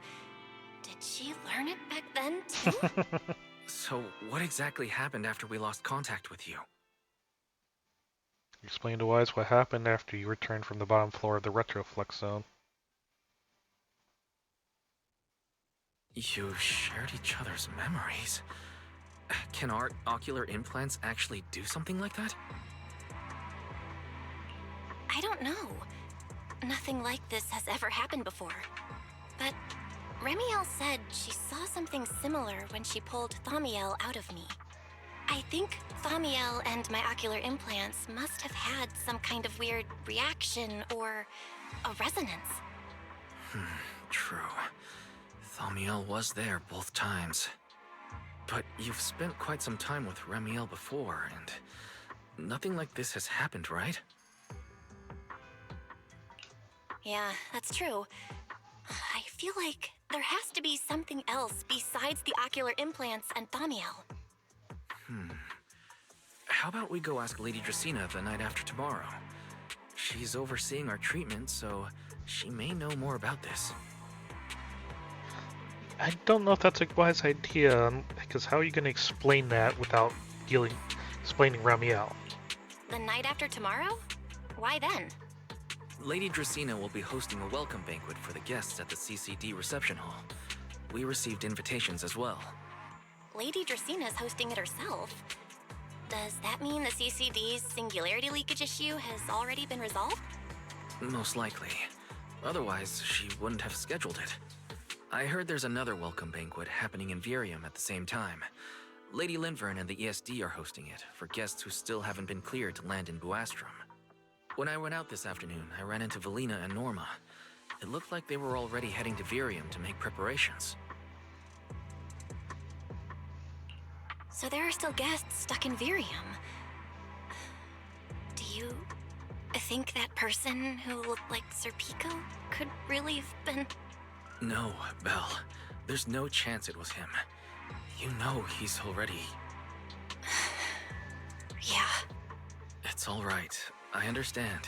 Did she learn it back then, too? So, what exactly happened after we lost contact with you? Explain to Wise what happened after you returned from the bottom floor of the Retroflux zone. You shared each other's memories. Can our ocular implants actually do something like that? I don't know. Nothing like this has ever happened before. But Remiel said she saw something similar when she pulled Thaumiel out of me. I think Thaumiel and my ocular implants must have had some kind of weird reaction or a resonance. True. Thaumiel was there both times. But you've spent quite some time with Remiel before, and nothing like this has happened, right? Yeah, that's true. I feel like there has to be something else besides the ocular implants and Thaumiel. How about we go ask Lady Dracena the night after tomorrow? She's overseeing our treatment, so she may know more about this. I don't know if that's a wise idea, because how are you going to explain that without explaining Ramiel? The night after tomorrow? Why then? Lady Dracena will be hosting a welcome banquet for the guests at the CCD reception hall. We received invitations as well. Lady Dracena's hosting it herself. Does that mean the CCD's singularity leakage issue has already been resolved? Most likely. Otherwise, she wouldn't have scheduled it. I heard there's another welcome banquet happening in Virium at the same time. Lady Linvern and the ESD are hosting it for guests who still haven't been cleared to land in Buastrom. When I went out this afternoon, I ran into Valina and Norma. It looked like they were already heading to Virium to make preparations. So there are still guests stuck in Virium. Do you think that person who looked like Sir Pico could really have been... No, Belle. There's no chance it was him. You know he's already... Yeah. It's all right. I understand.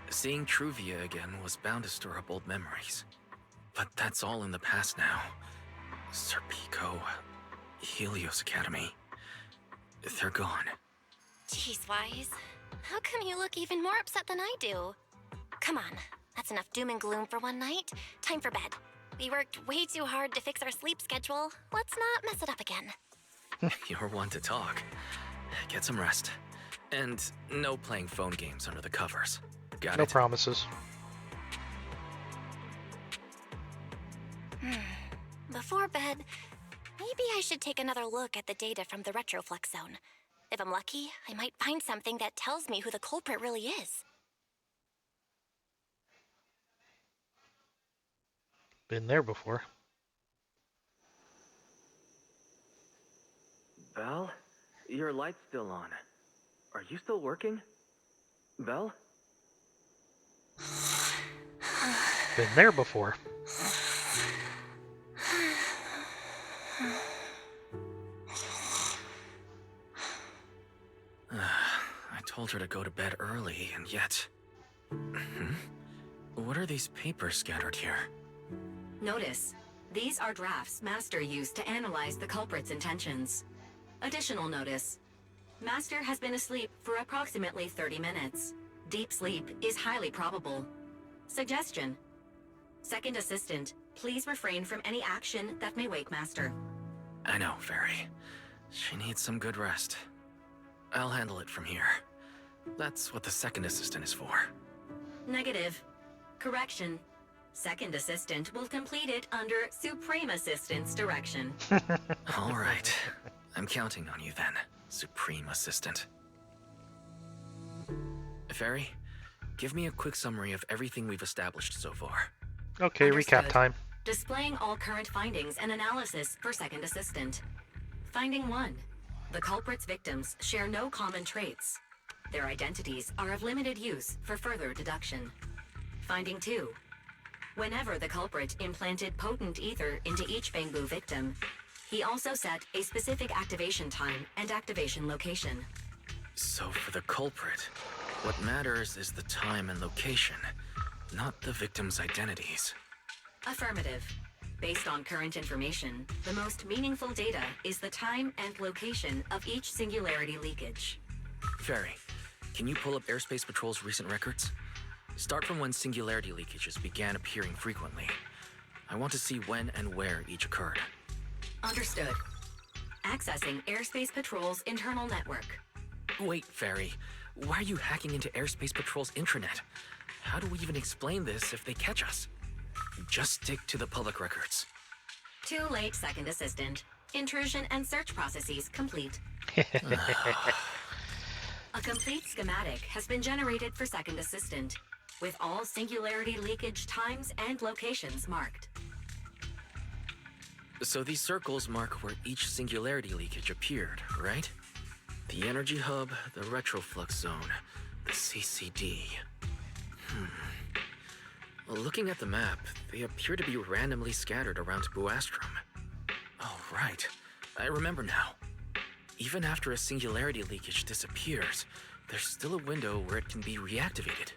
Seeing Truvia again was bound to stir up old memories. But that's all in the past now. Sir Pico, Helios Academy. They're gone. Jeez, Wise. How come you look even more upset than I do? Come on. That's enough doom and gloom for one night. Time for bed. We worked way too hard to fix our sleep schedule. Let's not mess it up again. You're one to talk. Get some rest. And no playing phone games under the covers. Got No it? promises. Before bed, maybe I should take another look at the data from the Retroflux zone. If I'm lucky, I might find something that tells me who the culprit really is. Been there before. Belle? Your light's still on. Are you still working? Belle? Been there before. I told her to go to bed early, and yet... What are these papers scattered here? Notice, these are drafts Master used to analyze the culprit's intentions. Additional notice. Master has been asleep for approximately 30 minutes. Deep sleep is highly probable. Suggestion. Second Assistant, please refrain from any action that may wake Master. I know, Fairy. She needs some good rest. I'll handle it from here. That's what the second assistant is for. Negative. Correction. Second assistant will complete it under Supreme Assistant's direction. All right. I'm counting on you then, Supreme Assistant. Fairy, give me a quick summary of everything we've established so far. Okay, recap Understood. time. Displaying all current findings and analysis for second assistant. Finding 1. The culprit's victims share no common traits. Their identities are of limited use for further deduction. Finding 2. Whenever the culprit implanted potent ether into each Bangbu victim, he also set a specific activation time and activation location. So for the culprit, what matters is the time and location, not the victims' identities. Affirmative. Based on current information, the most meaningful data is the time and location of each singularity leakage. Fairy, can you pull up Airspace Patrol's recent records? Start from when singularity leakages began appearing frequently. I want to see when and where each occurred. Understood. Accessing Airspace Patrol's internal network. Wait, Fairy. Why are you hacking into Airspace Patrol's intranet? How do we even explain this if they catch us? Just stick to the public records. Too late, second assistant. Intrusion and search processes complete. A complete schematic has been generated for second assistant, with all singularity leakage times and locations marked. So these circles mark where each singularity leakage appeared, right? The energy hub, the retroflux zone, the CCD. Well, looking at the map, they appear to be randomly scattered around Buastrom. Oh, right. I remember now. Even after a singularity leakage disappears, there's still a window where it can be reactivated.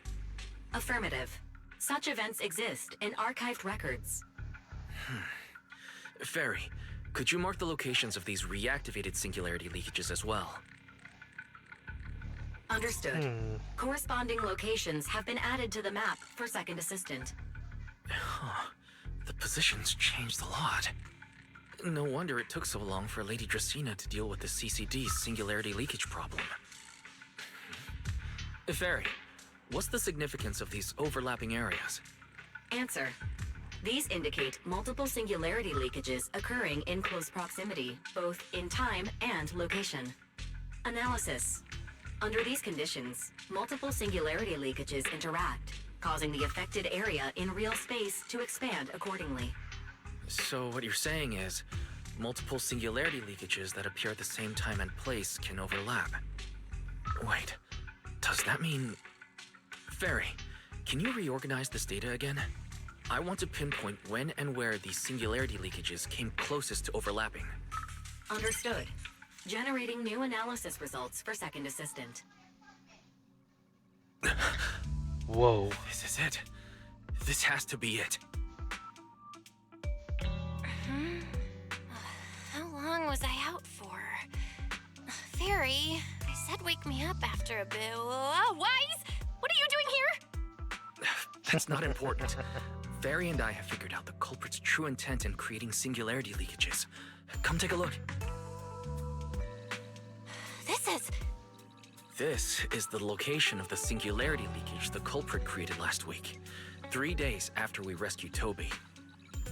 Affirmative. Such events exist in archived records. Fairy, could you mark the locations of these reactivated singularity leakages as well? Understood. Corresponding locations have been added to the map for second assistant. The positions changed a lot. No wonder it took so long for Lady Dracena to deal with the CCD's singularity leakage problem. Fairy, what's the significance of these overlapping areas? Answer. These indicate multiple singularity leakages occurring in close proximity, both in time and location. Analysis. Under these conditions, multiple singularity leakages interact, causing the affected area in real space to expand accordingly. So what you're saying is, multiple singularity leakages that appear at the same time and place can overlap. Wait, does that mean... Fairy, can you reorganize this data again? I want to pinpoint when and where these singularity leakages came closest to overlapping. Understood. Generating new analysis results for second assistant. Whoa. This is it. This has to be it. How long was I out for? Fairy, I said wake me up after a bit. Wise? What are you doing here? That's not important. Fairy and I have figured out the culprit's true intent in creating singularity leakages. Come take a look. This is the location of the singularity leakage the culprit created last week, 3 days after we rescued Toby.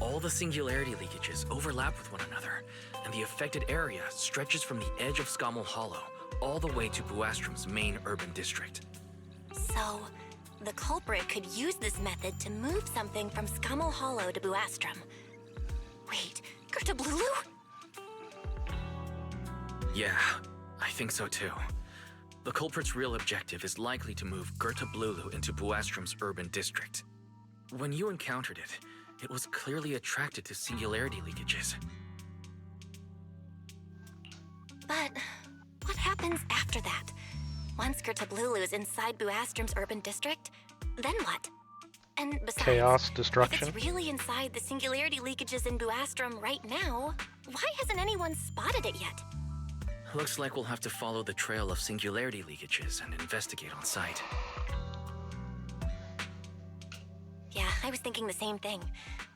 All the singularity leakages overlap with one another, and the affected area stretches from the edge of Scommel Hollow all the way to Buastrom's main urban district. So, the culprit could use this method to move something from Scommel Hollow to Buastrom. Wait, Gerta Blulu? Yeah, I think so too. The culprit's real objective is likely to move Gerta Blulu into Buastrom's urban district. When you encountered it, it was clearly attracted to singularity leakages. But what happens after that? Once Gerta Blulu is inside Buastrom's urban district, then what? And besides, Chaos, if destruction. it's really inside the singularity leakages in Buastrom right now, why hasn't anyone spotted it yet? Looks like we'll have to follow the trail of singularity leakages and investigate on site. Yeah, I was thinking the same thing.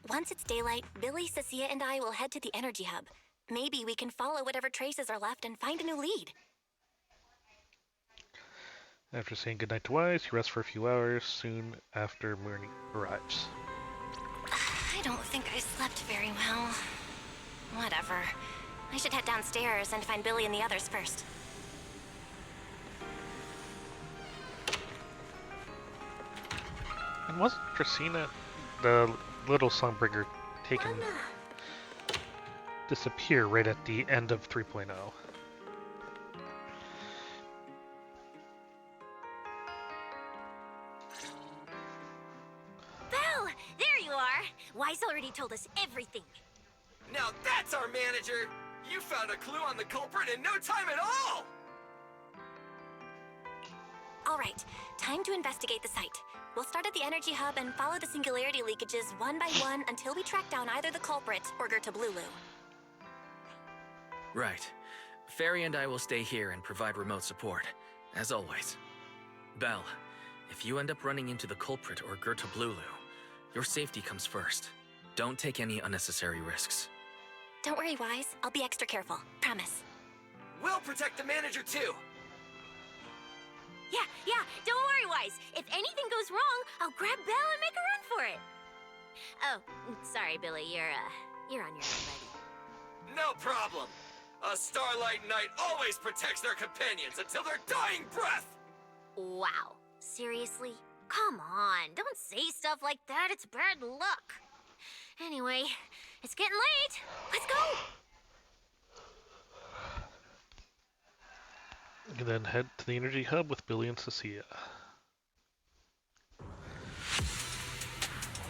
Once it's daylight, Billy, Cecilia, and I will head to the energy hub. Maybe we can follow whatever traces are left and find a new lead. After saying goodnight to Wise, you rest for a few hours soon after morning arrives. I don't think I slept very well. Whatever. I should head downstairs and find Billy and the others first. And wasn't Tracina, the little Sunbringer, taken disappear right at the end of 3.0? Belle! There you are! Wise already told us everything. Now that's our manager! You found a clue on the culprit in no time at all! All right, time to investigate the site. We'll start at the energy hub and follow the singularity leakages one by one until we track down either the culprit or Gertablulu. Right. Fairy and I will stay here and provide remote support, as always. Belle, if you end up running into the culprit or Gertablulu, your safety comes first. Don't take any unnecessary risks. Don't worry, Wise. I'll be extra careful. Promise. We'll protect the manager too! Yeah, don't worry, Wise. If anything goes wrong, I'll grab Belle and make a run for it. Oh, sorry, Billy. You're on your own, buddy. No problem! A Starlight Knight always protects their companions until their dying breath! Wow. Seriously? Come on, don't say stuff like that. It's bad luck. Anyway, it's getting late. Let's go! You then head to the energy hub with Billy and Cecilia.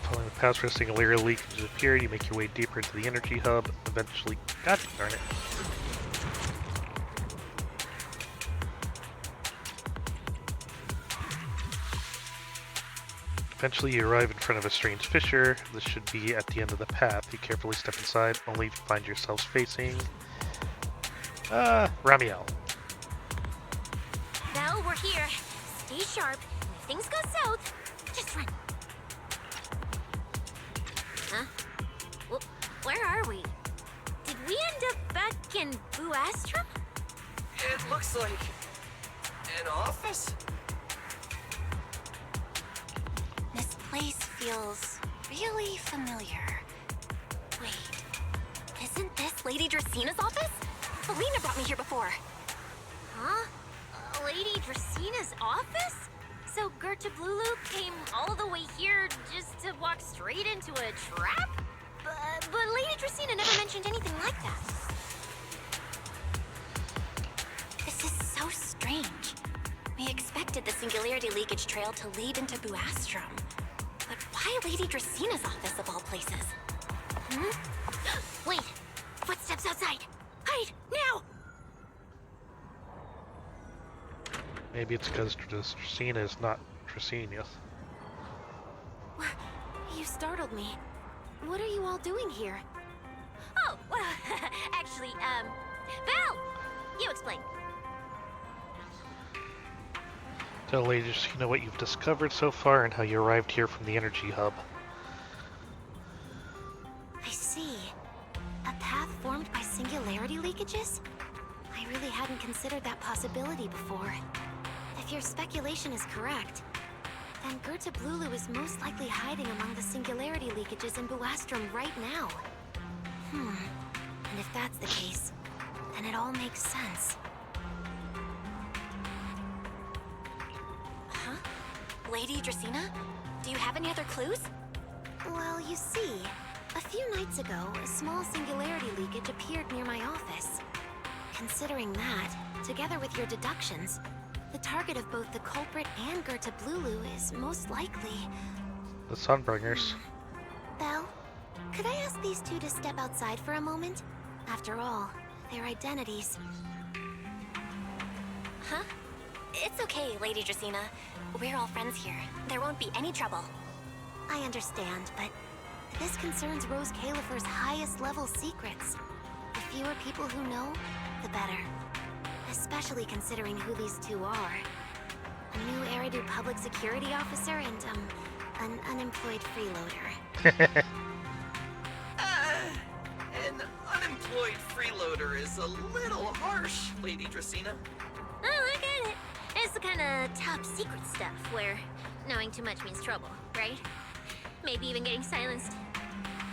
Following the path where the singularity leakage appeared, you make your way deeper into the energy hub. Eventually, God darn it. Eventually, you arrive in front of a strange fissure. This should be at the end of the path. You carefully step inside, only to find yourselves facing Ramiel. Well, we're here. Stay sharp. If things go south, just run. Huh? Where are we? Did we end up back in Buastrum? It looks like... an office? This place feels really familiar. Wait, isn't this Lady Dracina's office? Alina brought me here before. Huh? Lady Dracina's office? So Gertablulu came all the way here just to walk straight into a trap? But Lady Dracina never mentioned anything like that. This is so strange. We expected the singularity leakage trail to lead into Buastrum. But why Lady Dracina's office of all places? Wait! Footsteps outside! Hide! Now! Maybe it's because Dracina is not Dracina. You startled me. What are you all doing here? Oh, well, actually, Belle! You explain. Tell Lady Dracina what you've discovered so far and how you arrived here from the energy hub. I see. A path formed by singularity leakages? I really hadn't considered that possibility before. If your speculation is correct, then Gertablulu is most likely hiding among the singularity leakages in Buastrum right now. And if that's the case, then it all makes sense. Huh? Lady Dracina? Do you have any other clues? Well, you see, a few nights ago, a small singularity leakage appeared near my office. Considering that, together with your deductions, the target of both the culprit and Gertablulu is most likely... The Sunbringers. Belle, could I ask these two to step outside for a moment? After all, their identities... Huh? It's okay, Lady Dracina. We're all friends here. There won't be any trouble. I understand, but this concerns Rose Califer's highest level secrets. The fewer people who know, the better. Especially considering who these two are. A new Eridu public security officer and, an unemployed freeloader. An unemployed freeloader is a little harsh, Lady Dracina. Oh, I get it. It's the kind of top secret stuff where knowing too much means trouble, right? Maybe even getting silenced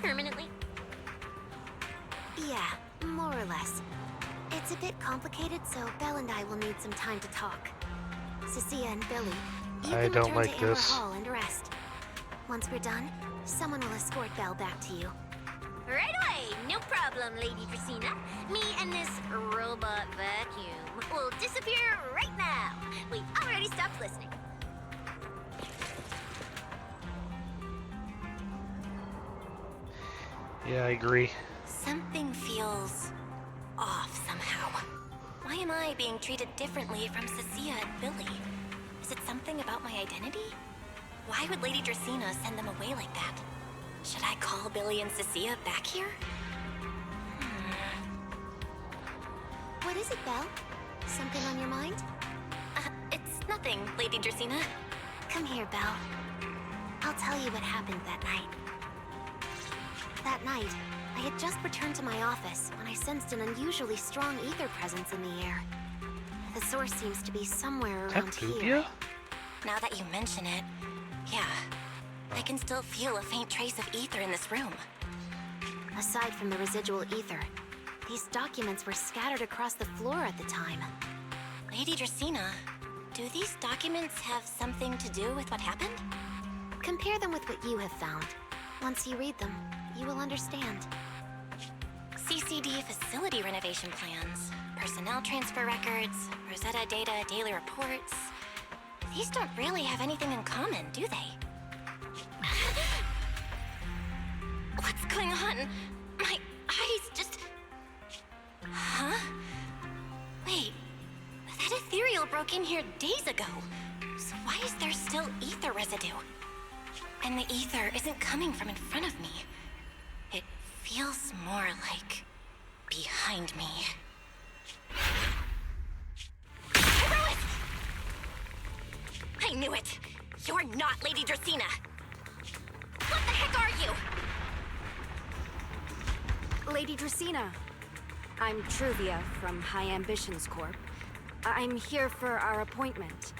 permanently? Yeah, more or less. It's a bit complicated, so Belle and I will need some time to talk. Cecilia and Billy, you I can don't return like to Amber this. Hall and rest. Once we're done, someone will escort Belle back to you. Right away, no problem, Lady Dracaena. Me and this robot vacuum will disappear right now. We've already stopped listening. Yeah, I agree. Something feels off somehow. Why am I being treated differently from Cecilia and Billy? Is it something about my identity? Why would Lady Dracaena send them away like that? Should I call Billy and Cecilia back here? What is it, Belle? Something on your mind? It's nothing, Lady Dracaena. Come here, Belle. I'll tell you what happened that night. That night, I had just returned to my office when I sensed an unusually strong ether presence in the air. The source seems to be somewhere around here. Now that you mention it, yeah. I can still feel a faint trace of ether in this room. Aside from the residual ether, these documents were scattered across the floor at the time. Lady Dracaena, do these documents have something to do with what happened? Compare them with what you have found. Once you read them, you will understand. CCD facility renovation plans, personnel transfer records, Rosetta data, daily reports. These don't really have anything in common, do they? What's going on? My eyes just... Huh? Wait, that ethereal broke in here days ago. So why is there still ether residue? And the ether isn't coming from in front of me. It feels more like behind me. Herois! I knew it! You're not Lady Dracaena! What the heck are you? Lady Dracaena, I'm Truvia from High Ambitions Corp. I'm here for our appointment.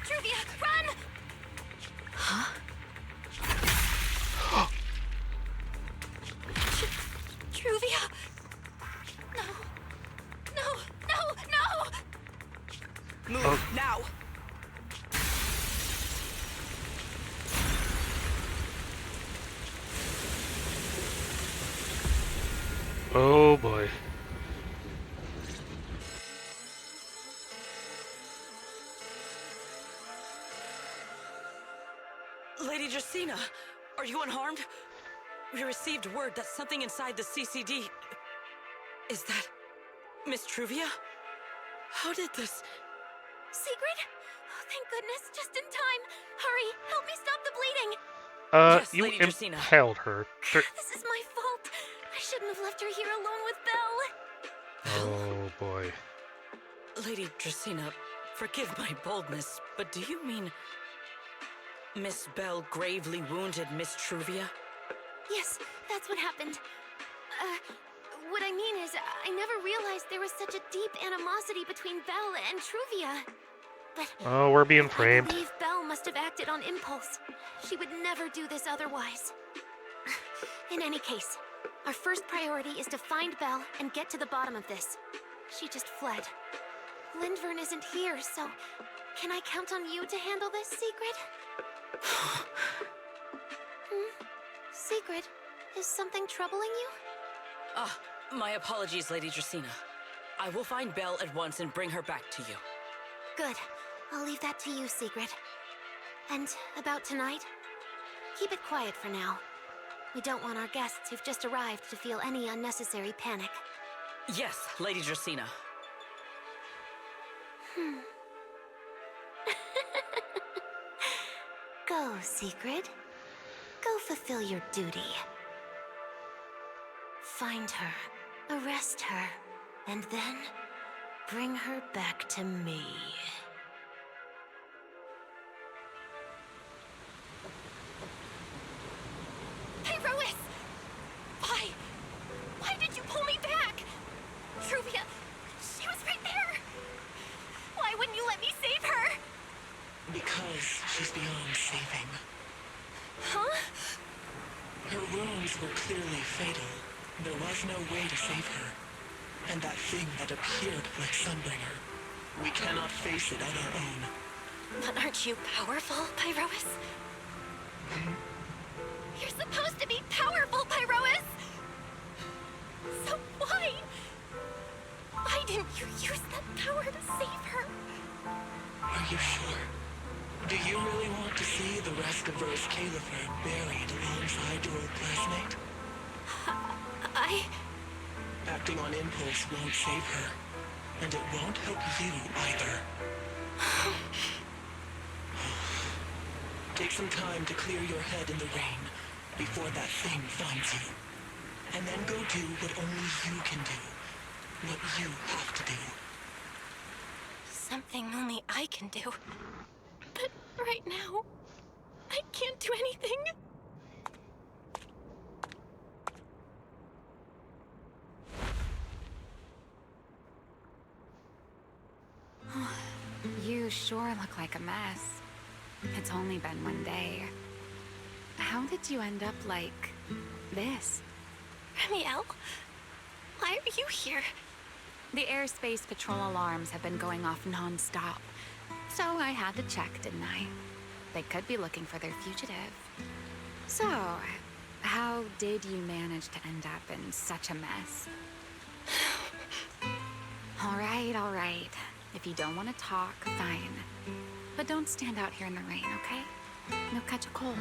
Truvia, run! Huh? Truvia! No. No, no, no! Move, now! Oh boy. Lady Dracaena, are you unharmed? We received word that something inside the CCD... Is that... Miss Truvia? How did this... Sigrid? Oh, thank goodness, just in time. Hurry, help me stop the bleeding. Yes, You Lady Dracaena. impaled her. This is my fault. I shouldn't have left her here alone with Belle. Oh boy. Lady Dracaena, forgive my boldness, but do you mean... Miss Belle gravely wounded Miss Truvia? Yes, that's what happened. What I mean is, I never realized there was such a deep animosity between Belle and Truvia. But Oh, we're being I framed. believe Belle must have acted on impulse. She would never do this otherwise. In any case, our first priority is to find Belle and get to the bottom of this. She just fled. Lindvern isn't here, so can I count on you to handle this, Sigrid? Sigrid, is something troubling you? My apologies, Lady Dracaena. I will find Belle at once and bring her back to you. Good. I'll leave that to you, Sigrid. And about tonight? Keep it quiet for now. We don't want our guests who've just arrived to feel any unnecessary panic. Yes, Lady Dracaena. Go, Sigrid. Go fulfill your duty. Find her, arrest her, and then bring her back to me. Hey, Rois! Why? Why did you pull me back? Truvia, she was right there! Why wouldn't you let me save her? because she's beyond saving. Huh? Her wounds were clearly fatal. There was no way to save her. And that thing that appeared like Sunbringer, we cannot face it on our own. But aren't you powerful, Pyrois? You're supposed to be powerful, Pyrois! So why? Why didn't you use that power to save her? Are you sure? Do you really want to see the rest of Rose Califer buried alongside your old classmate? Acting on impulse won't save her, and it won't help you either. Take some time to clear your head in the rain before that thing finds you. And then go do what only you can do. What you have to do. Something only I can do. But right now, I can't do anything. You sure look like a mess. It's only been one day. How did you end up like this? Ramiel, why are you here? The airspace patrol alarms have been going off non-stop. So I had to check, didn't I? They could be looking for their fugitive. So, how did you manage to end up in such a mess? All right. If you don't want to talk, fine. But don't stand out here in the rain, okay? You'll catch a cold.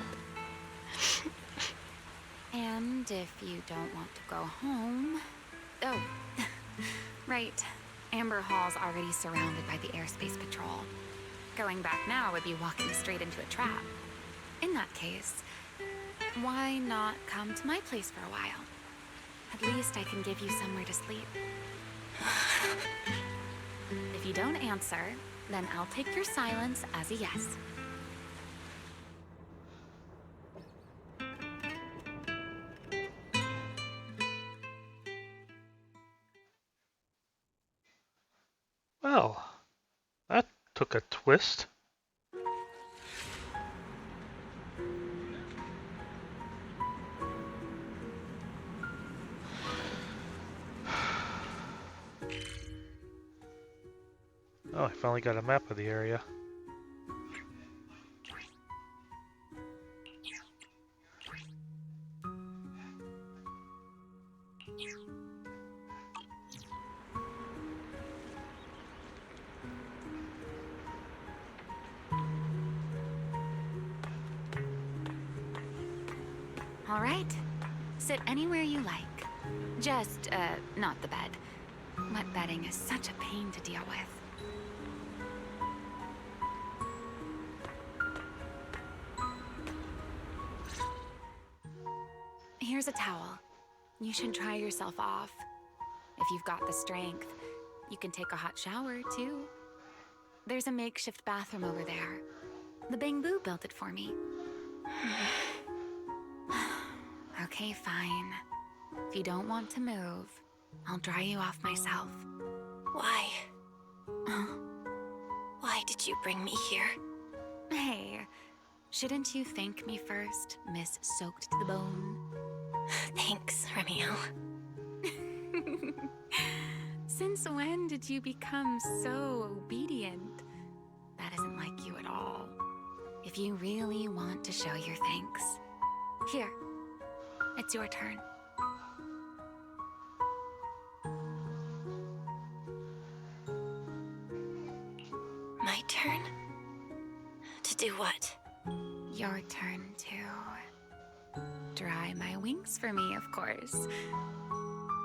And if you don't want to go home... Oh, right. Amber Hall's already surrounded by the airspace patrol. Going back now would be walking straight into a trap. In that case, why not come to my place for a while? At least I can give you somewhere to sleep. If you don't answer, then I'll take your silence as a yes. Well, that took a twist. Oh, I finally got a map of the area. All right. Sit anywhere you like. Just, not the bed. Wet bedding is such a pain to deal with. Here's a towel. You should dry yourself off. If you've got the strength, you can take a hot shower, too. There's a makeshift bathroom over there. The Bangbu built it for me. Okay, fine. If you don't want to move, I'll dry you off myself. Why? Why did you bring me here? Hey, shouldn't you thank me first, Miss Soaked to the Bone? Thanks, Ramiel. Since when did you become so obedient? That isn't like you at all. If you really want to show your thanks, here, it's your turn. My turn? To do what? Your turn to dry my wings for me, of course.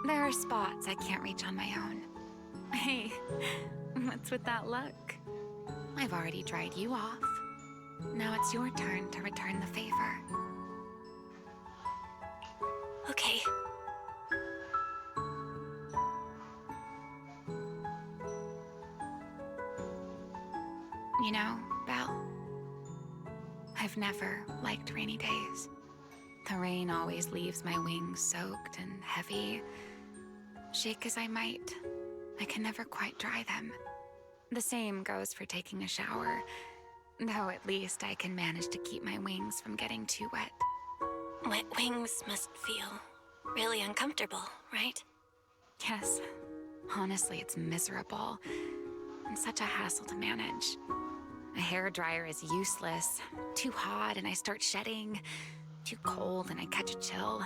There are spots I can't reach on my own. Hey, what's with that look? I've already dried you off. Now it's your turn to return the favor. Okay. You know, Belle, I've never liked rainy days. The rain always leaves my wings soaked and heavy. Shake as I might, I can never quite dry them. The same goes for taking a shower. Though at least I can manage to keep my wings from getting too wet. Wet wings must feel really uncomfortable, right? Yes. Honestly, it's miserable. And such a hassle to manage. A hairdryer is useless. Too hot and I start shedding. Too cold and I catch a chill.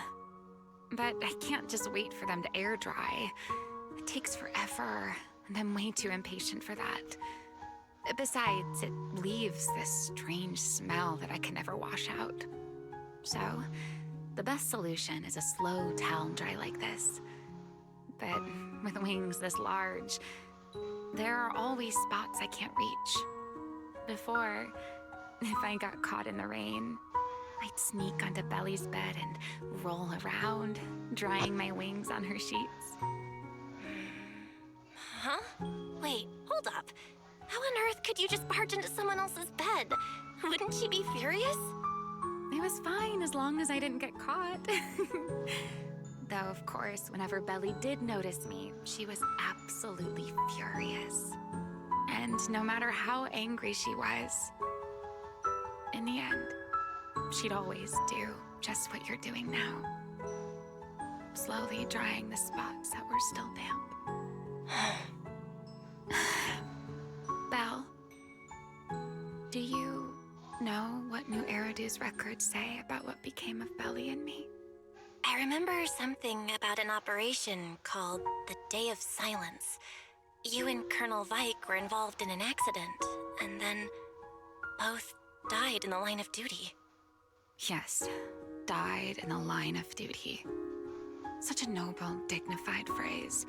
But I can't just wait for them to air dry. It takes forever, and I'm way too impatient for that. Besides, it leaves this strange smell that I can never wash out. So, the best solution is a slow towel dry like this. But with wings this large, there are always spots I can't reach. Before, if I got caught in the rain, I'd sneak onto Belly's bed and roll around, drying my wings on her sheets. Huh? Wait, hold up. How on earth could you just barge into someone else's bed? Wouldn't she be furious? It was fine as long as I didn't get caught. Though, of course, whenever Belly did notice me, she was absolutely furious. And no matter how angry she was, in the end, she'd always do just what you're doing now. Slowly drying the spots that were still damp. Belle, do you know what New Eridu's records say about what became of Belly and me? I remember something about an operation called the Day of Silence. You and Colonel Vike were involved in an accident, and then both died in the line of duty. Yes, died in the line of duty. Such a noble, dignified phrase.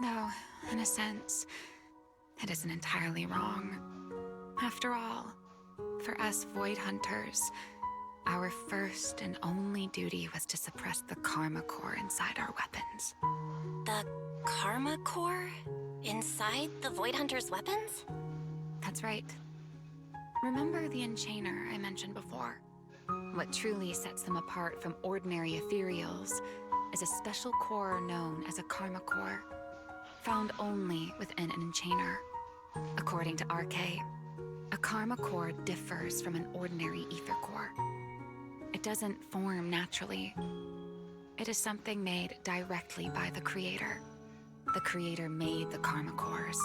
Though, in a sense, it isn't entirely wrong. After all, for us Void Hunters, our first and only duty was to suppress the Karma Core inside our weapons. The Karma Core? Inside the Void Hunter's weapons? That's right. Remember the Enchainer I mentioned before? What truly sets them apart from ordinary ethereals is a special core known as a Karma Core, found only within an Enchainer. According to RK, a Karma Core differs from an ordinary ether core. It doesn't form naturally. It is something made directly by the Creator. The Creator made the Karma Cores,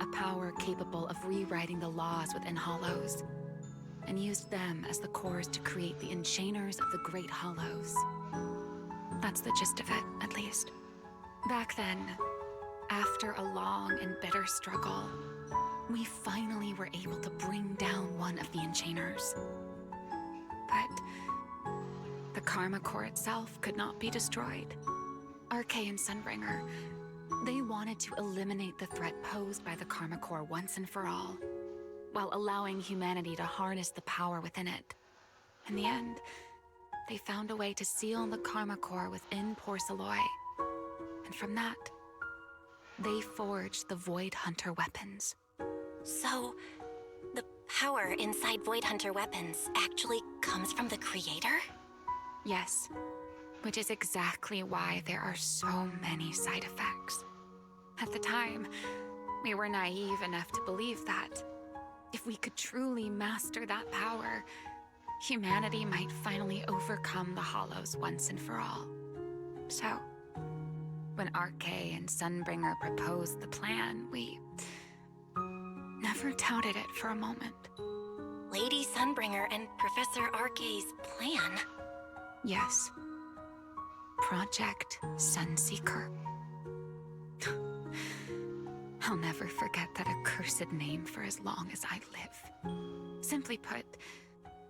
a power capable of rewriting the laws within Hollows, and used them as the cores to create the Enchainers of the Great Hollows. That's the gist of it, at least. Back then, after a long and bitter struggle, we finally were able to bring down one of the Enchainers. But the Karma Core itself could not be destroyed. RK and Sunbringer, they wanted to eliminate the threat posed by the Karma Core once and for all, while allowing humanity to harness the power within it. In the end, they found a way to seal the Karma Core within Porceloy. And from that, they forged the Void Hunter weapons. So, the power inside Void Hunter weapons actually comes from the Creator? Yes, which is exactly why there are so many side effects. At the time, we were naive enough to believe that if we could truly master that power, humanity might finally overcome the Hollows once and for all. So, when RK and Sunbringer proposed the plan, we never doubted it for a moment. Lady Sunbringer and Professor RK's plan? Yes. Project Sunseeker. I'll never forget that accursed name for as long as I live. Simply put,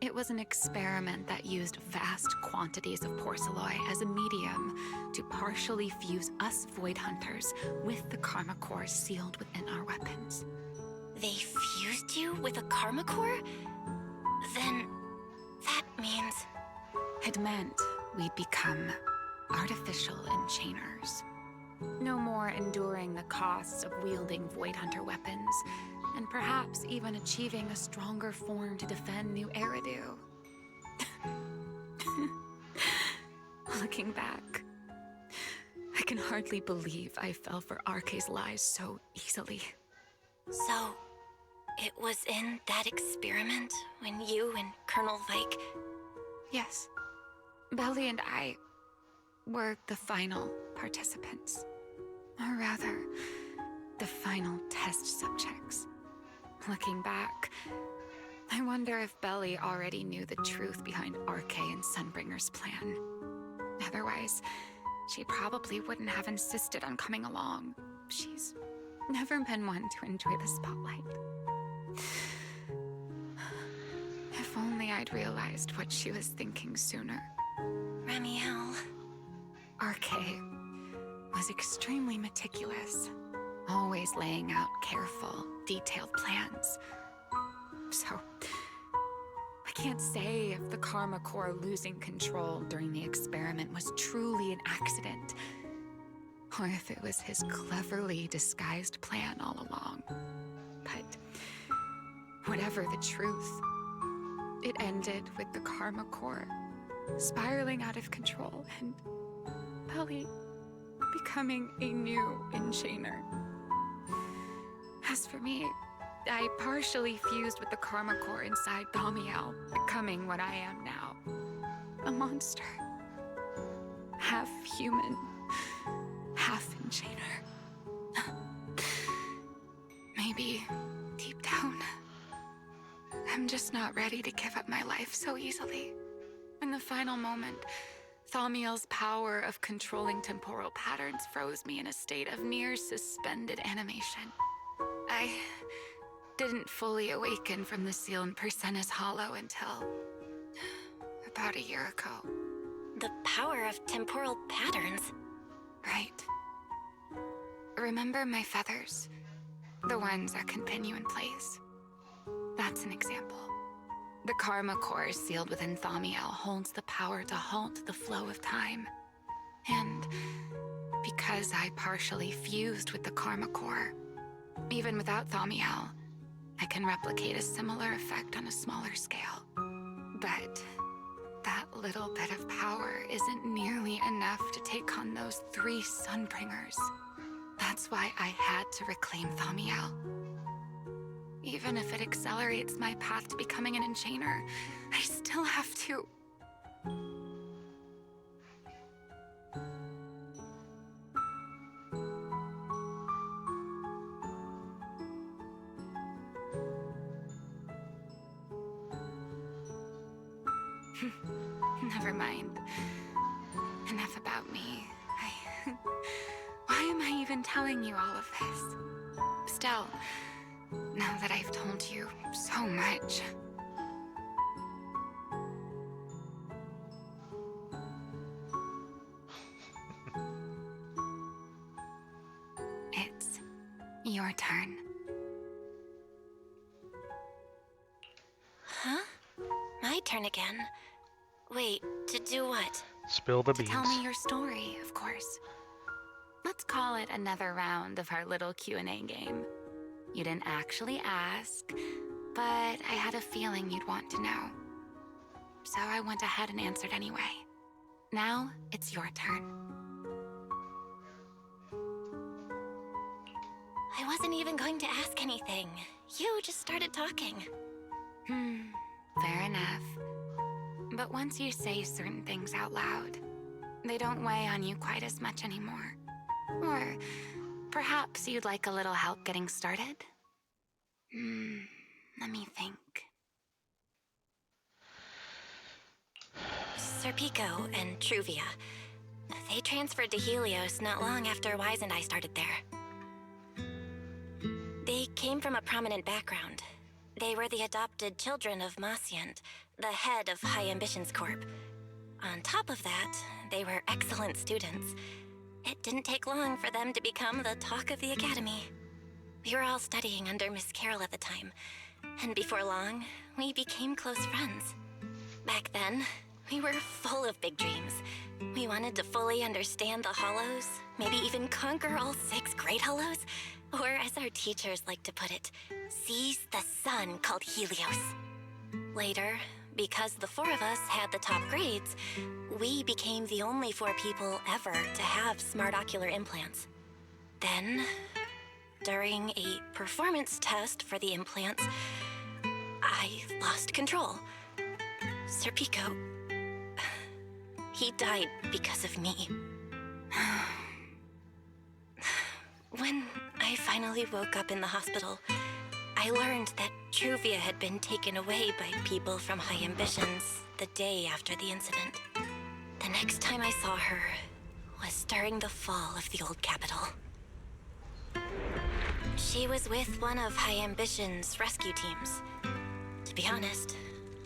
it was an experiment that used vast quantities of porceloy as a medium to partially fuse us Void Hunters with the Karma Core sealed within our weapons. They fused you with a Karma Core? Then that means... It meant we'd become artificial Enchainers. No more enduring the costs of wielding Void Hunter weapons, and perhaps even achieving a stronger form to defend New Eridu. Looking back, I can hardly believe I fell for RK's lies so easily. So, it was in that experiment when you and Colonel Vike... Yes. Belly and I were the final participants. Or rather, the final test subjects. Looking back, I wonder if Belly already knew the truth behind RK and Sunbringer's plan. Otherwise, she probably wouldn't have insisted on coming along. She's never been one to enjoy the spotlight. If only I'd realized what she was thinking sooner. Ramiel... RK was extremely meticulous, always laying out careful, detailed plans. So, I can't say if the Karma Core losing control during the experiment was truly an accident, or if it was his cleverly disguised plan all along. But whatever the truth, it ended with the Karma Core spiraling out of control and Belly becoming a new enchainer. As for me, I partially fused with the Karma Core inside Thaumiel, becoming what I am now. A monster. Half human, half enchainer. Maybe, deep down, I'm just not ready to give up my life so easily. In the final moment, Thaumiel's power of controlling temporal patterns froze me in a state of near suspended animation. I didn't fully awaken from the sealed Persena's hollow until about a year ago. The power of temporal patterns? Right. Remember my feathers? The ones that can pin you in place? That's an example. The Karma Core sealed within Thaumiel holds the power to halt the flow of time. And because I partially fused with the Karma Core, even without Thaumiel, I can replicate a similar effect on a smaller scale. But that little bit of power isn't nearly enough to take on those 3 Sunbringers. That's why I had to reclaim Thaumiel. Even if it accelerates my path to becoming an enchainer, I still have to... Never mind. Enough about me. Why am I even telling you all of this? Still, now that I've told you so much... It's your turn. Huh? My turn again? Wait, to do what? Spill the To beans. tell me your story, of course. Let's call it another round of our little Q&A game. You didn't actually ask, but I had a feeling you'd want to know. So I went ahead and answered anyway. Now, it's your turn. I wasn't even going to ask anything. You just started talking. Fair enough. But once you say certain things out loud, they don't weigh on you quite as much anymore. Or perhaps you'd like a little help getting started? Let me think. Serpico and Truvia. They transferred to Helios not long after Wise and I started there. They came from a prominent background. They were the adopted children of Masyant, the head of High Ambitions Corp. On top of that, they were excellent students. It didn't take long for them to become the talk of the academy. We were all studying under Miss Carroll at the time, and before long, we became close friends. Back then, we were full of big dreams. We wanted to fully understand the Hollows, maybe even conquer all 6 Great Hollows, or as our teachers like to put it, seize the sun called Helios. Later, because the 4 of us had the top grades, we became the only 4 people ever to have smart ocular implants. Then, during a performance test for the implants, I lost control. Sir Pico, he died because of me. When I finally woke up in the hospital, I learned that Truvia had been taken away by people from High Ambitions the day after the incident. The next time I saw her was during the fall of the old capital. She was with one of High Ambition's rescue teams. To be honest,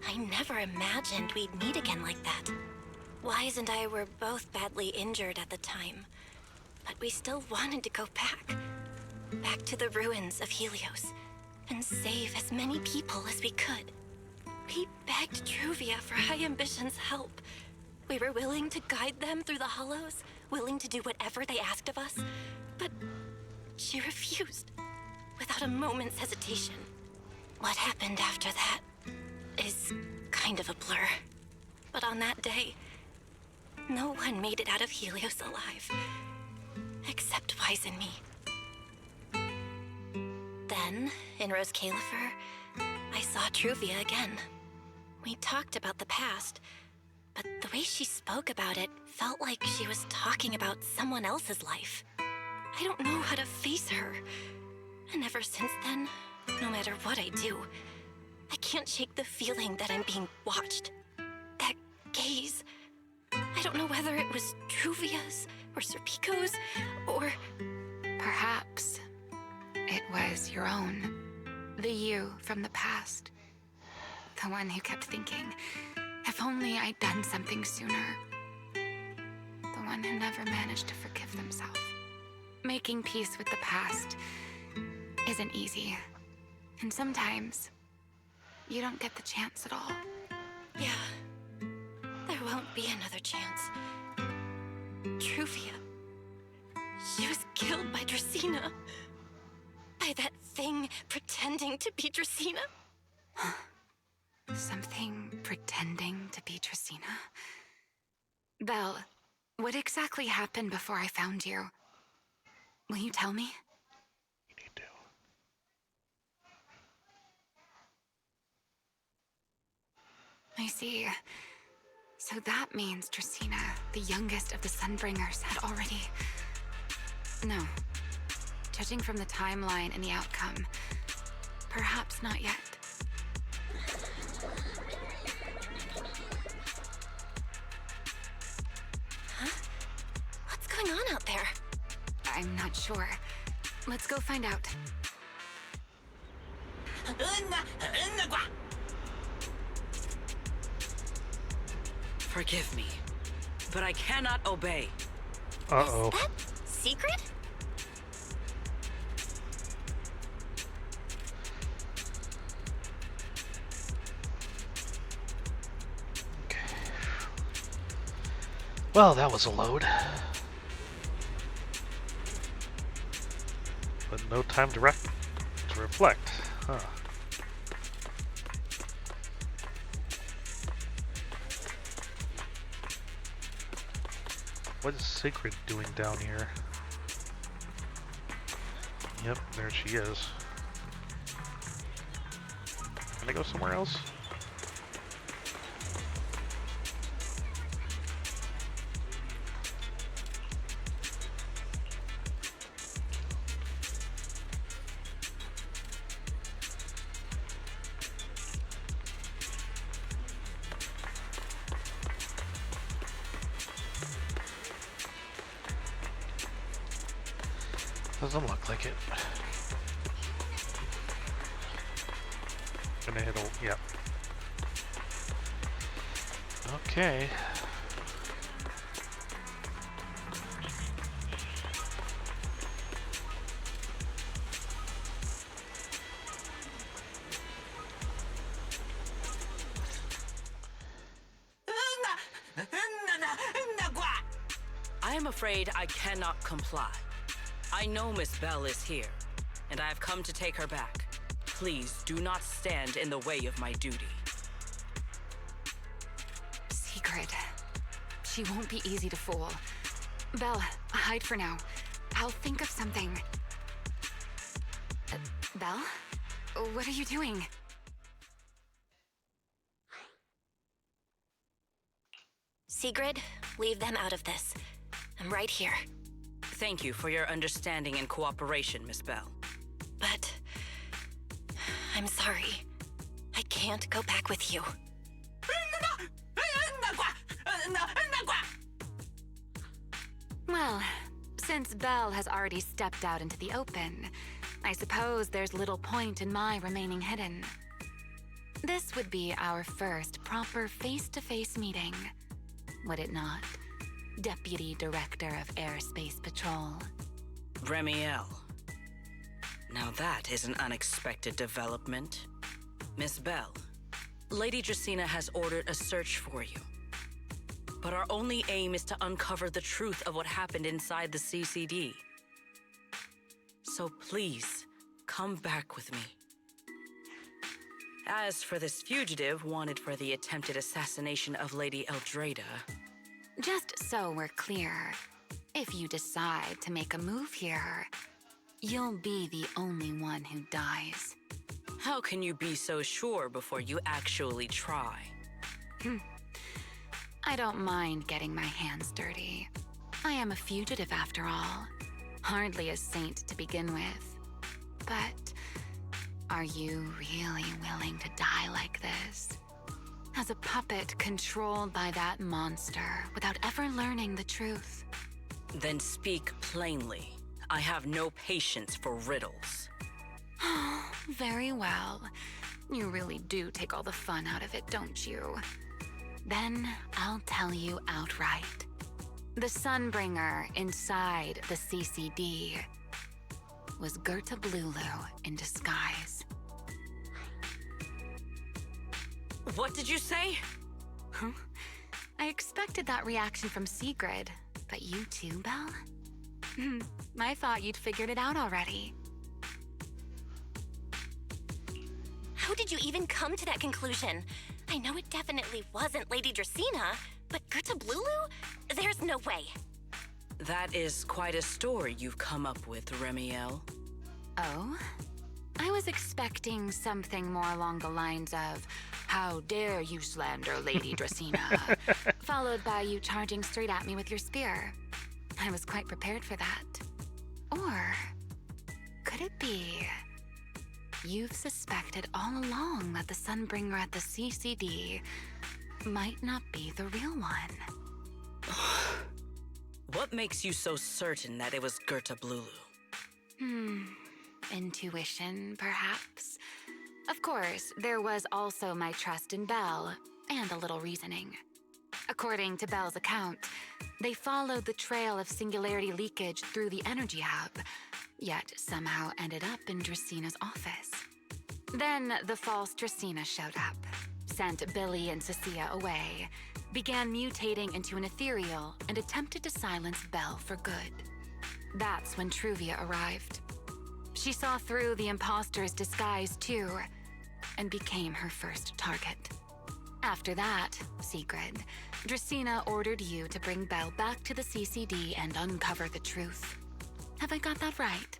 I never imagined we'd meet again like that. Wise and I were both badly injured at the time, but we still wanted to go back to the ruins of Helios, and save as many people as we could. We begged Truvia for High Ambition's help. We were willing to guide them through the hollows, willing to do whatever they asked of us, but she refused, without a moment's hesitation. What happened after that is kind of a blur. But on that day, no one made it out of Helios alive, except Wise and me. Then, in Rose Califer, I saw Truvia again. We talked about the past, but the way she spoke about it felt like she was talking about someone else's life. I don't know how to face her. And ever since then, no matter what I do, I can't shake the feeling that I'm being watched. That gaze. I don't know whether it was Truvia's, or Sir Pico's, or... Perhaps it was your own. The you from the past. The one who kept thinking, if only I'd done something sooner. The one who never managed to forgive themselves. Making peace with the past isn't easy. And sometimes, you don't get the chance at all. Yeah, there won't be another chance. Truvia. She was killed by Dracena. By that thing pretending to be Dracena. Something pretending to be Dracena? Belle, what exactly happened before I found you? Will you tell me? You need to. I see. So that means Dracena, the youngest of the Sunbringers, had already... No. Judging from the timeline and the outcome, perhaps not yet. Huh? What's going on out there? I'm not sure. Let's go find out. Forgive me, but I cannot obey. Uh-oh. Is that secret? Well, that was a load. But no time to reflect, huh? What is Sigrid doing down here? Yep, there she is. Can I go somewhere else? Doesn't look like it. Gonna hit a... Yep. Okay. I am afraid I cannot comply. I know Miss Belle is here, and I have come to take her back. Please do not stand in the way of my duty. Secret. She won't be easy to fool. Belle, hide for now. I'll think of something. Belle? What are you doing? Sigrid, leave them out of this. I'm right here. Thank you for your understanding and cooperation, Miss Bell. But I'm sorry. I can't go back with you. Well, since Belle has already stepped out into the open, I suppose there's little point in my remaining hidden. This would be our first proper face-to-face meeting, would it not, Deputy Director of Airspace Patrol? Remiel. Now that is an unexpected development. Miss Bell, Lady Dracena has ordered a search for you. But our only aim is to uncover the truth of what happened inside the CCD. So please, come back with me. As for this fugitive wanted for the attempted assassination of Lady Eldrada... Just so we're clear, if you decide to make a move here, you'll be the only one who dies. How can you be so sure before you actually try? I don't mind getting my hands dirty. I am a fugitive after all. Hardly a saint to begin with. But are you really willing to die like this? As a puppet controlled by that monster without ever learning the truth? Then speak plainly. I have no patience for riddles. Very well. You really do take all the fun out of it, don't you? Then I'll tell you outright. The Sunbringer inside the CCD was Gerta Blulu in disguise. What did you say? Huh? I expected that reaction from Sigrid, but you too, Belle? I thought you'd figured it out already. How did you even come to that conclusion? I know it definitely wasn't Lady Dracena, but Gerta Blulu? There's no way. That is quite a story you've come up with, Remiel. Oh? I was expecting something more along the lines of, "How dare you slander Lady Dracena?" followed by you charging straight at me with your spear. I was quite prepared for that. Or could it be you've suspected all along that the Sunbringer at the CCD might not be the real one? What makes you so certain that it was Gerta Blulu? Intuition, perhaps. Of course, there was also my trust in Belle, and a little reasoning. According to Belle's account, they followed the trail of singularity leakage through the energy hub, yet somehow ended up in Dracena's office. Then the false Dracena showed up, sent Billy and Cecilia away, began mutating into an ethereal, and attempted to silence Belle for good. That's when Truvia arrived. She saw through the imposter's disguise too, and became her first target. After that, Sigrid, Dracena ordered you to bring Belle back to the CCD and uncover the truth. Have I got that right?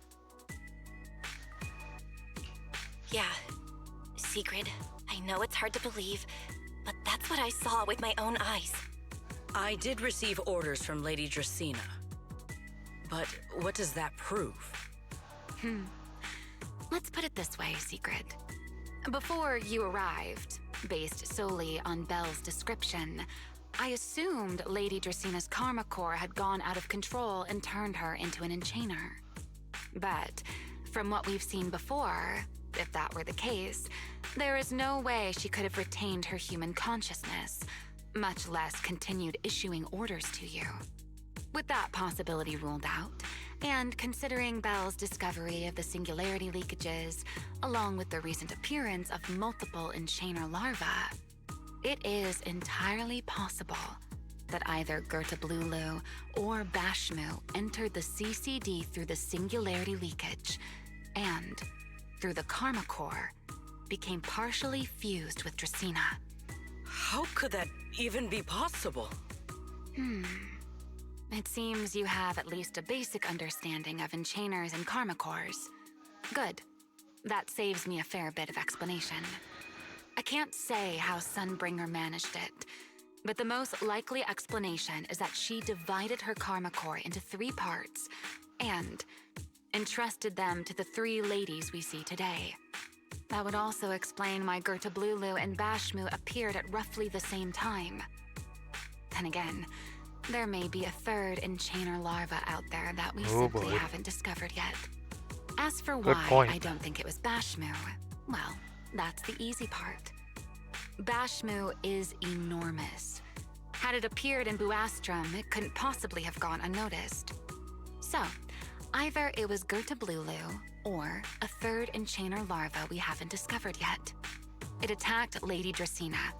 Yeah. Sigrid, I know it's hard to believe, but that's what I saw with my own eyes. I did receive orders from Lady Dracena. But what does that prove? Let's put it this way, Sigrid. Before you arrived, based solely on Belle's description, I assumed Lady Dracena's karma core had gone out of control and turned her into an enchainer. But from what we've seen before, if that were the case, there is no way she could have retained her human consciousness, much less continued issuing orders to you. With that possibility ruled out, and considering Belle's discovery of the singularity leakages, along with the recent appearance of multiple enchainer larvae, it is entirely possible that either Gerta Blulu or Bashmu entered the CCD through the singularity leakage, and, through the karma core, became partially fused with Dracena. How could that even be possible? It seems you have at least a basic understanding of enchainers and karma cores. Good. That saves me a fair bit of explanation. I can't say how Sunbringer managed it, but the most likely explanation is that she divided her karma core into 3 parts and entrusted them to the 3 ladies we see today. That would also explain why Gerta Blulu and Bashmu appeared at roughly the same time. Then again, there may be a 3rd Enchainer larva out there that we simply haven't discovered yet. As for why I don't think it was Bashmu, well, that's the easy part. Bashmu is enormous. Had it appeared in Buastrum, it couldn't possibly have gone unnoticed. So, either it was Gerta Blulu or a 3rd Enchainer larva we haven't discovered yet. It attacked Lady Dracena,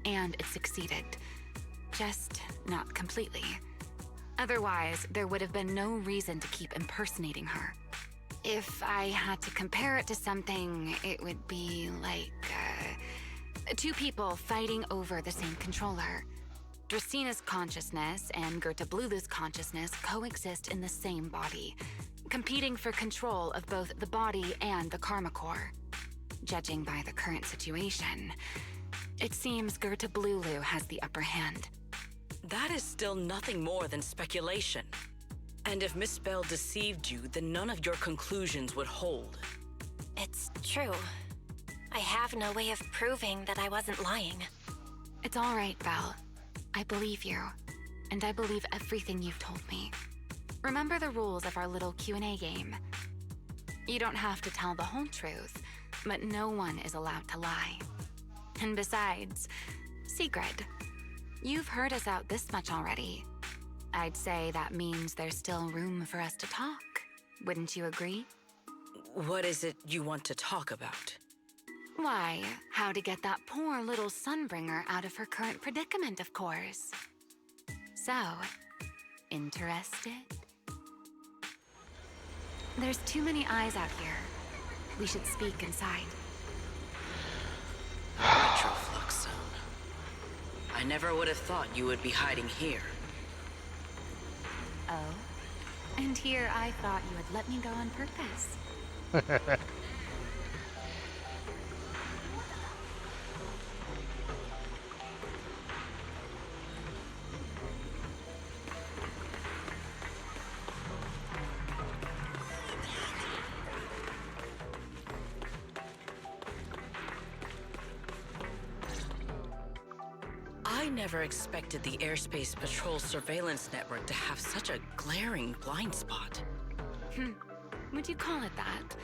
and it succeeded. Just not completely. Otherwise, there would have been no reason to keep impersonating her. If I had to compare it to something, it would be like 2 people fighting over the same controller. Dracena's consciousness and Gerta Blulu's consciousness coexist in the same body, competing for control of both the body and the karma core. Judging by the current situation, it seems Gerta Blulu has the upper hand. That is still nothing more than speculation. And if Miss Bell deceived you, then none of your conclusions would hold. It's true. I have no way of proving that I wasn't lying. It's all right, Belle. I believe you, and I believe everything you've told me. Remember the rules of our little Q&A game. You don't have to tell the whole truth, but no one is allowed to lie. And besides, Sigrid, you've heard us out this much already. I'd say that means there's still room for us to talk. Wouldn't you agree? What is it you want to talk about? Why, how to get that poor little Sunbringer out of her current predicament, of course. So, interested? There's too many eyes out here. We should speak inside. Retroflux zone. I never would have thought you would be hiding here. Oh? And here I thought you would let me go on purpose. I never expected the Airspace Patrol surveillance network to have such a glaring blind spot. Would you call it that?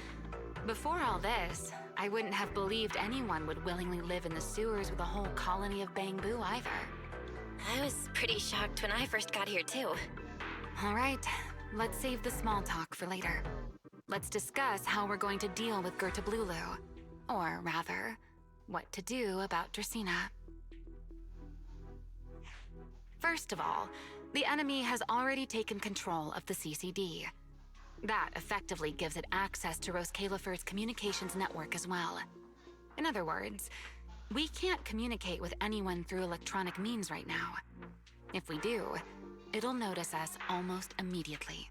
Before all this, I wouldn't have believed anyone would willingly live in the sewers with a whole colony of Bangbu either. I was pretty shocked when I first got here, too. All right, let's save the small talk for later. Let's discuss how we're going to deal with Gerta Blulu. Or rather, what to do about Dracena. First of all, the enemy has already taken control of the CCD. That effectively gives it access to Roskalifer's communications network as well. In other words, we can't communicate with anyone through electronic means right now. If we do, it'll notice us almost immediately.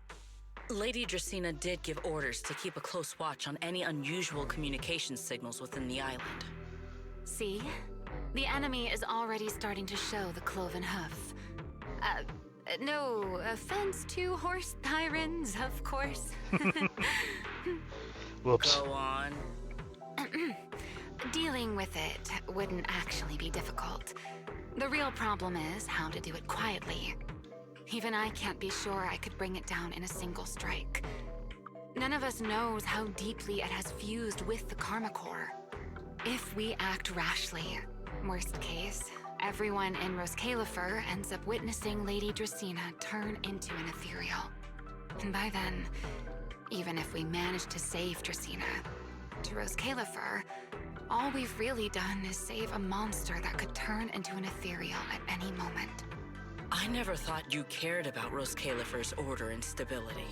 Lady Dracena did give orders to keep a close watch on any unusual communication signals within the island. See? The enemy is already starting to show the cloven hoof. No offense to horse tyrants, of course. Whoops. Go on. Dealing with it wouldn't actually be difficult. The real problem is how to do it quietly. Even I can't be sure I could bring it down in a single strike. None of us knows how deeply it has fused with the Karma Core. If we act rashly, worst case, everyone in Roskalifer ends up witnessing Lady Dracena turn into an ethereal. And by then, even if we manage to save Dracena, to Roskalifer, all we've really done is save a monster that could turn into an ethereal at any moment. I never thought you cared about Roskalifer's order and stability.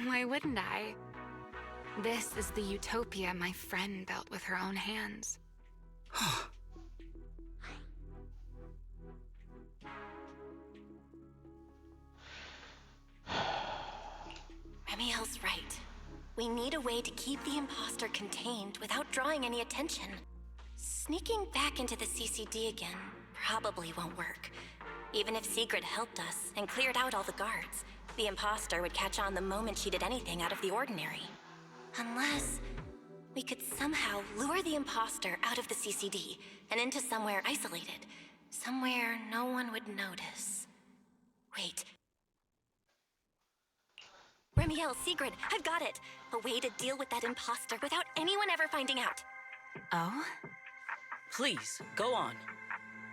Why wouldn't I? This is the utopia my friend built with her own hands. Remiel's right. We need a way to keep the imposter contained without drawing any attention. Sneaking back into the CCD again probably won't work. Even if Sigrid helped us and cleared out all the guards, the imposter would catch on the moment she did anything out of the ordinary. Unless we could somehow lure the imposter out of the CCD and into somewhere isolated. Somewhere no one would notice. Wait. Remiel, Sigrid, I've got it! A way to deal with that imposter without anyone ever finding out. Oh? Please, go on.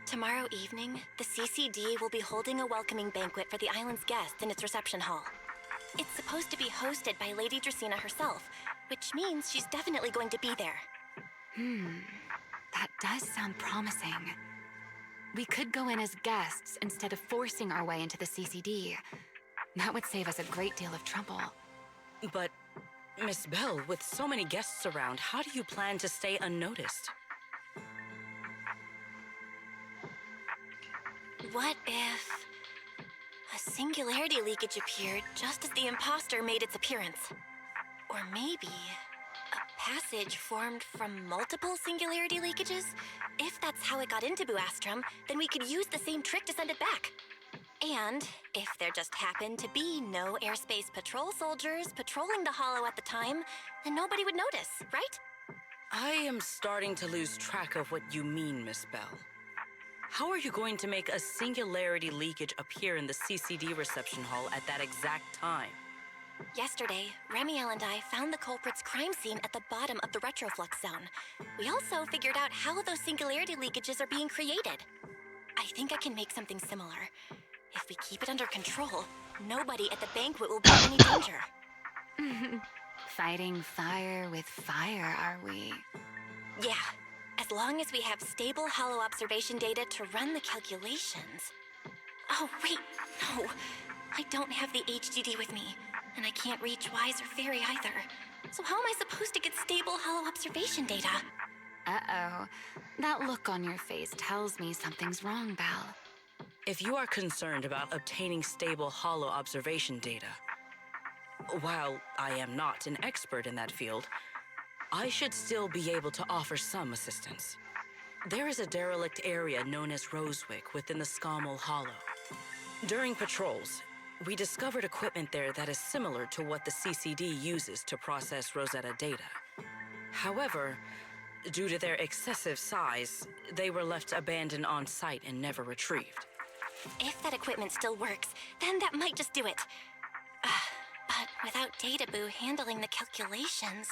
Tomorrow evening, the CCD will be holding a welcoming banquet for the island's guests in its reception hall. It's supposed to be hosted by Lady Dracaena herself, which means she's definitely going to be there. That does sound promising. We could go in as guests instead of forcing our way into the CCD. That would save us a great deal of trouble. But, Miss Bell, with so many guests around, how do you plan to stay unnoticed? What if a singularity leakage appeared just as the imposter made its appearance? Or maybe a passage formed from multiple singularity leakages? If that's how it got into Buastrum, then we could use the same trick to send it back. And if there just happened to be no airspace patrol soldiers patrolling the Hollow at the time, then nobody would notice, right? I am starting to lose track of what you mean, Miss Bell. How are you going to make a singularity leakage appear in the CCD reception hall at that exact time? Yesterday, Remiel and I found the culprit's crime scene at the bottom of the retroflux zone. We also figured out how those singularity leakages are being created. I think I can make something similar. If we keep it under control, nobody at the banquet will be in any danger. Fighting fire with fire, are we? Yeah, as long as we have stable hollow observation data to run the calculations. Oh, wait, no. I don't have the HDD with me, and I can't reach Wise or Fairy either. So how am I supposed to get stable hollow observation data? Uh-oh. That look on your face tells me something's wrong, Belle. If you are concerned about obtaining stable hollow observation data, while I am not an expert in that field, I should still be able to offer some assistance. There is a derelict area known as Rosewick within the Scommel Hollow. During patrols, we discovered equipment there that is similar to what the CCD uses to process Rosetta data. However, due to their excessive size, they were left abandoned on site and never retrieved. If that equipment still works, then that might just do it. But without Databoo handling the calculations,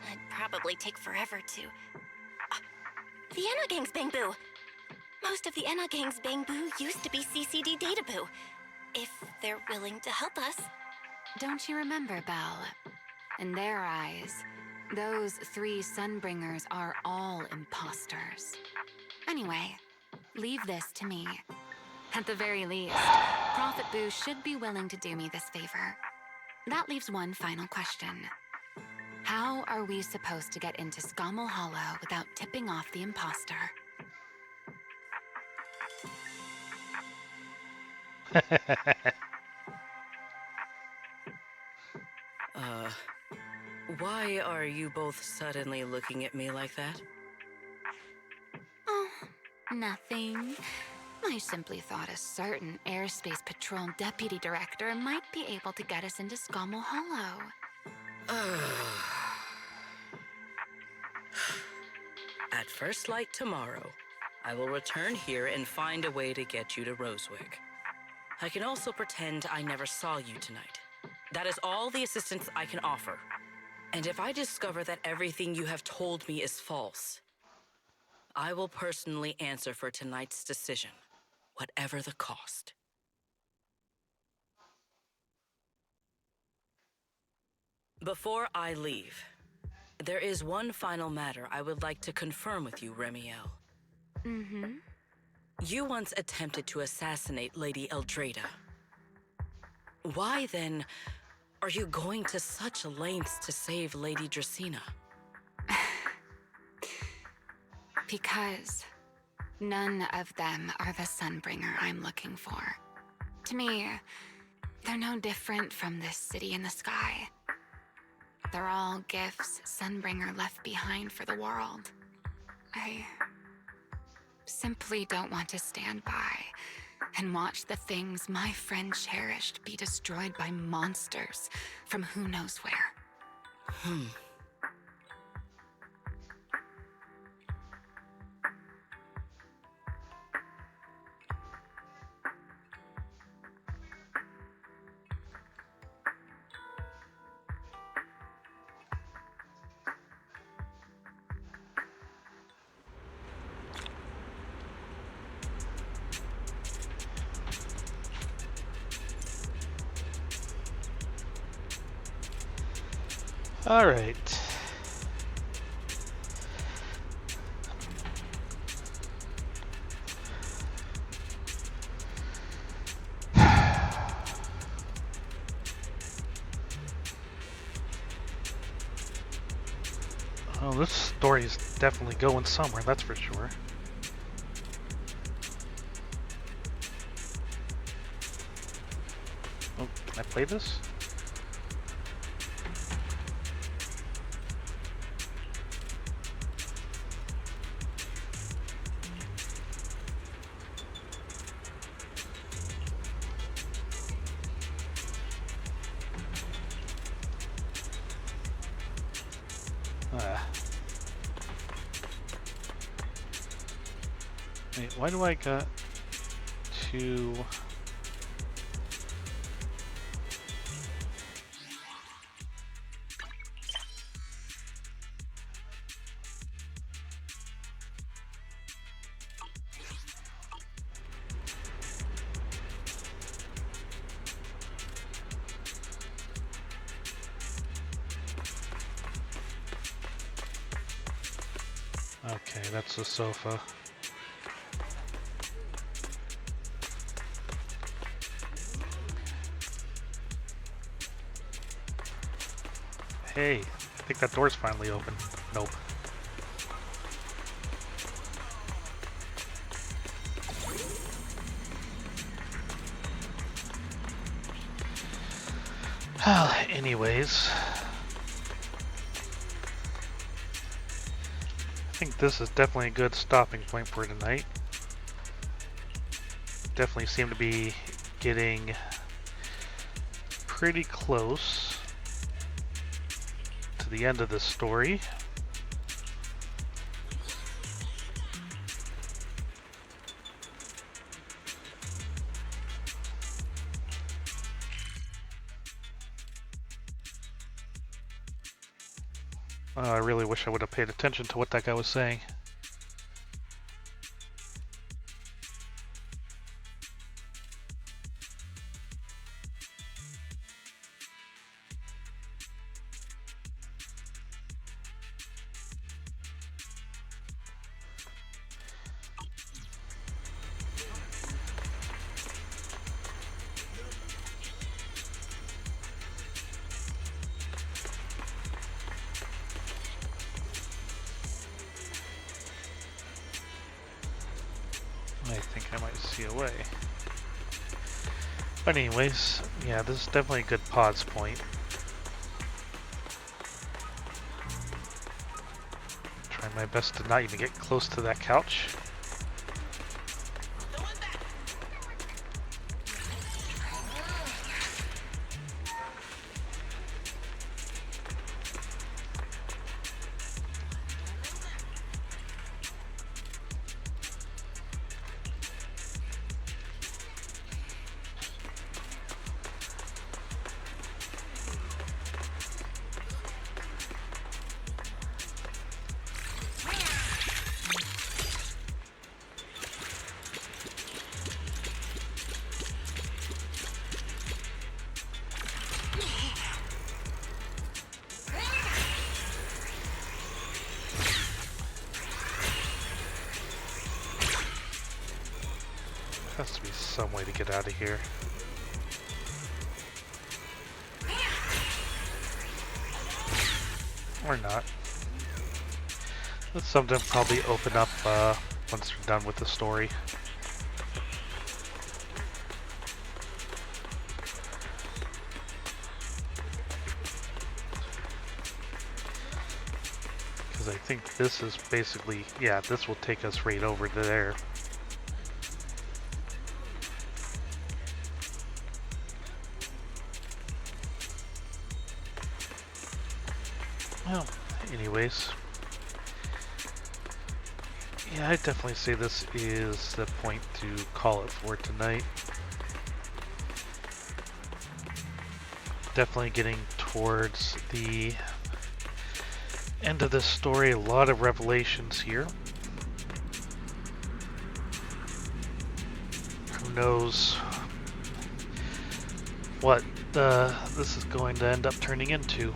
it'd probably take forever to... The Enogang's Bangboo! Most of the Enogang's Bangboo used to be CCD Databoo. If they're willing to help us. Don't you remember, Belle? In their eyes, those 3 Sunbringers are all imposters. Anyway, leave this to me. At the very least, Prophet Boo should be willing to do me this favor. That leaves one final question. How are we supposed to get into Scommel Hollow without tipping off the imposter? Why are you both suddenly looking at me like that? Oh, nothing. I simply thought a certain airspace patrol deputy director might be able to get us into Scommel Hollow. At first light tomorrow, I will return here and find a way to get you to Rosewick. I can also pretend I never saw you tonight. That is all the assistance I can offer. And if I discover that everything you have told me is false, I will personally answer for tonight's decision, whatever the cost. Before I leave, there is one final matter I would like to confirm with you, Remiel. Mm-hmm. You once attempted to assassinate Lady Eldrada. Why, then, are you going to such lengths to save Lady Dracaena? Because none of them are the Sunbringer I'm looking for. To me, they're no different from this city in the sky. They're all gifts Sunbringer left behind for the world. I simply don't want to stand by and watch the things my friend cherished be destroyed by monsters from who knows where. All right. Well, this story is definitely going somewhere, that's for sure. Oh, can I play this? Wait, why do I got to... Okay, that's the sofa. Hey, I think that door's finally open. Nope. Well, anyways. I think this is definitely a good stopping point for tonight. Definitely seem to be getting pretty close to the end of this story. I really wish I would have paid attention to what that guy was saying. I think I might see a way. But anyways, yeah, this is definitely a good pause point. Try my best to not even get close to that couch. Has to be some way to get out of here. Or not. That's something to probably open up once we're done with the story. Because I think this is basically, yeah, this will take us right over to there. Well, anyways. Yeah, I'd definitely say this is the point to call it for tonight. Definitely getting towards the end of this story. A lot of revelations here. Who knows what this is going to end up turning into.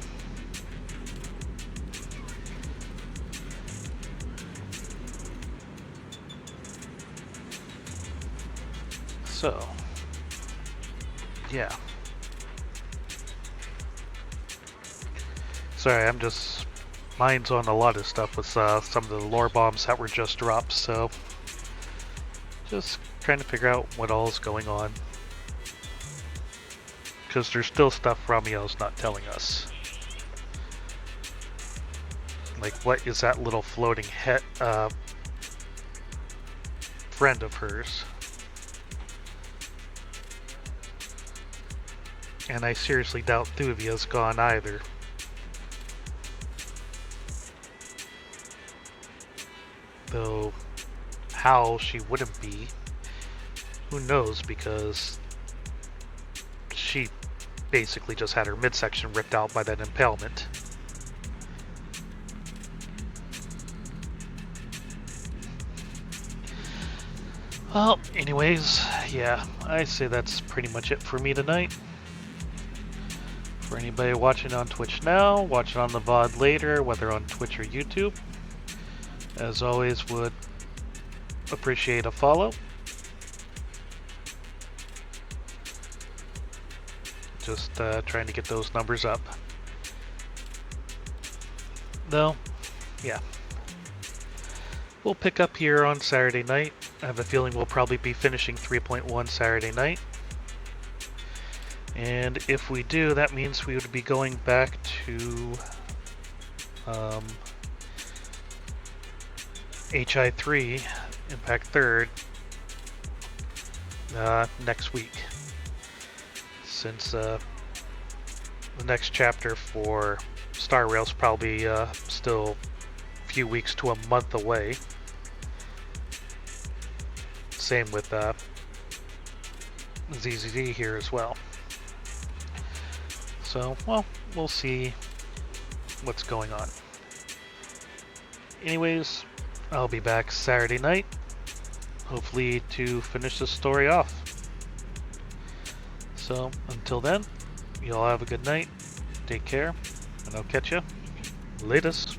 So, yeah. Sorry, I'm just... Mine's on a lot of stuff with some of the lore bombs that were just dropped, so... Just trying to figure out what all is going on. Because there's still stuff Ramiel's not telling us. Like, what is that little floating friend of hers? And I seriously doubt Thuvia's gone either. Though, how she wouldn't be, who knows, because she basically just had her midsection ripped out by that impalement. Well, anyways, yeah, I say that's pretty much it for me tonight. For anybody watching on Twitch now, watching on the VOD later, whether on Twitch or YouTube, as always, would appreciate a follow. Just trying to get those numbers up. Though, yeah. We'll pick up here on Saturday night. I have a feeling we'll probably be finishing 3.1 Saturday night. And if we do, that means we would be going back to HI3, Impact 3rd, next week. Since the next chapter for Star Rail's probably still a few weeks to a month away. Same with ZZZ here as well. So, well, we'll see what's going on. Anyways, I'll be back Saturday night, hopefully to finish the story off. So, until then, you all have a good night, take care, and I'll catch you latest.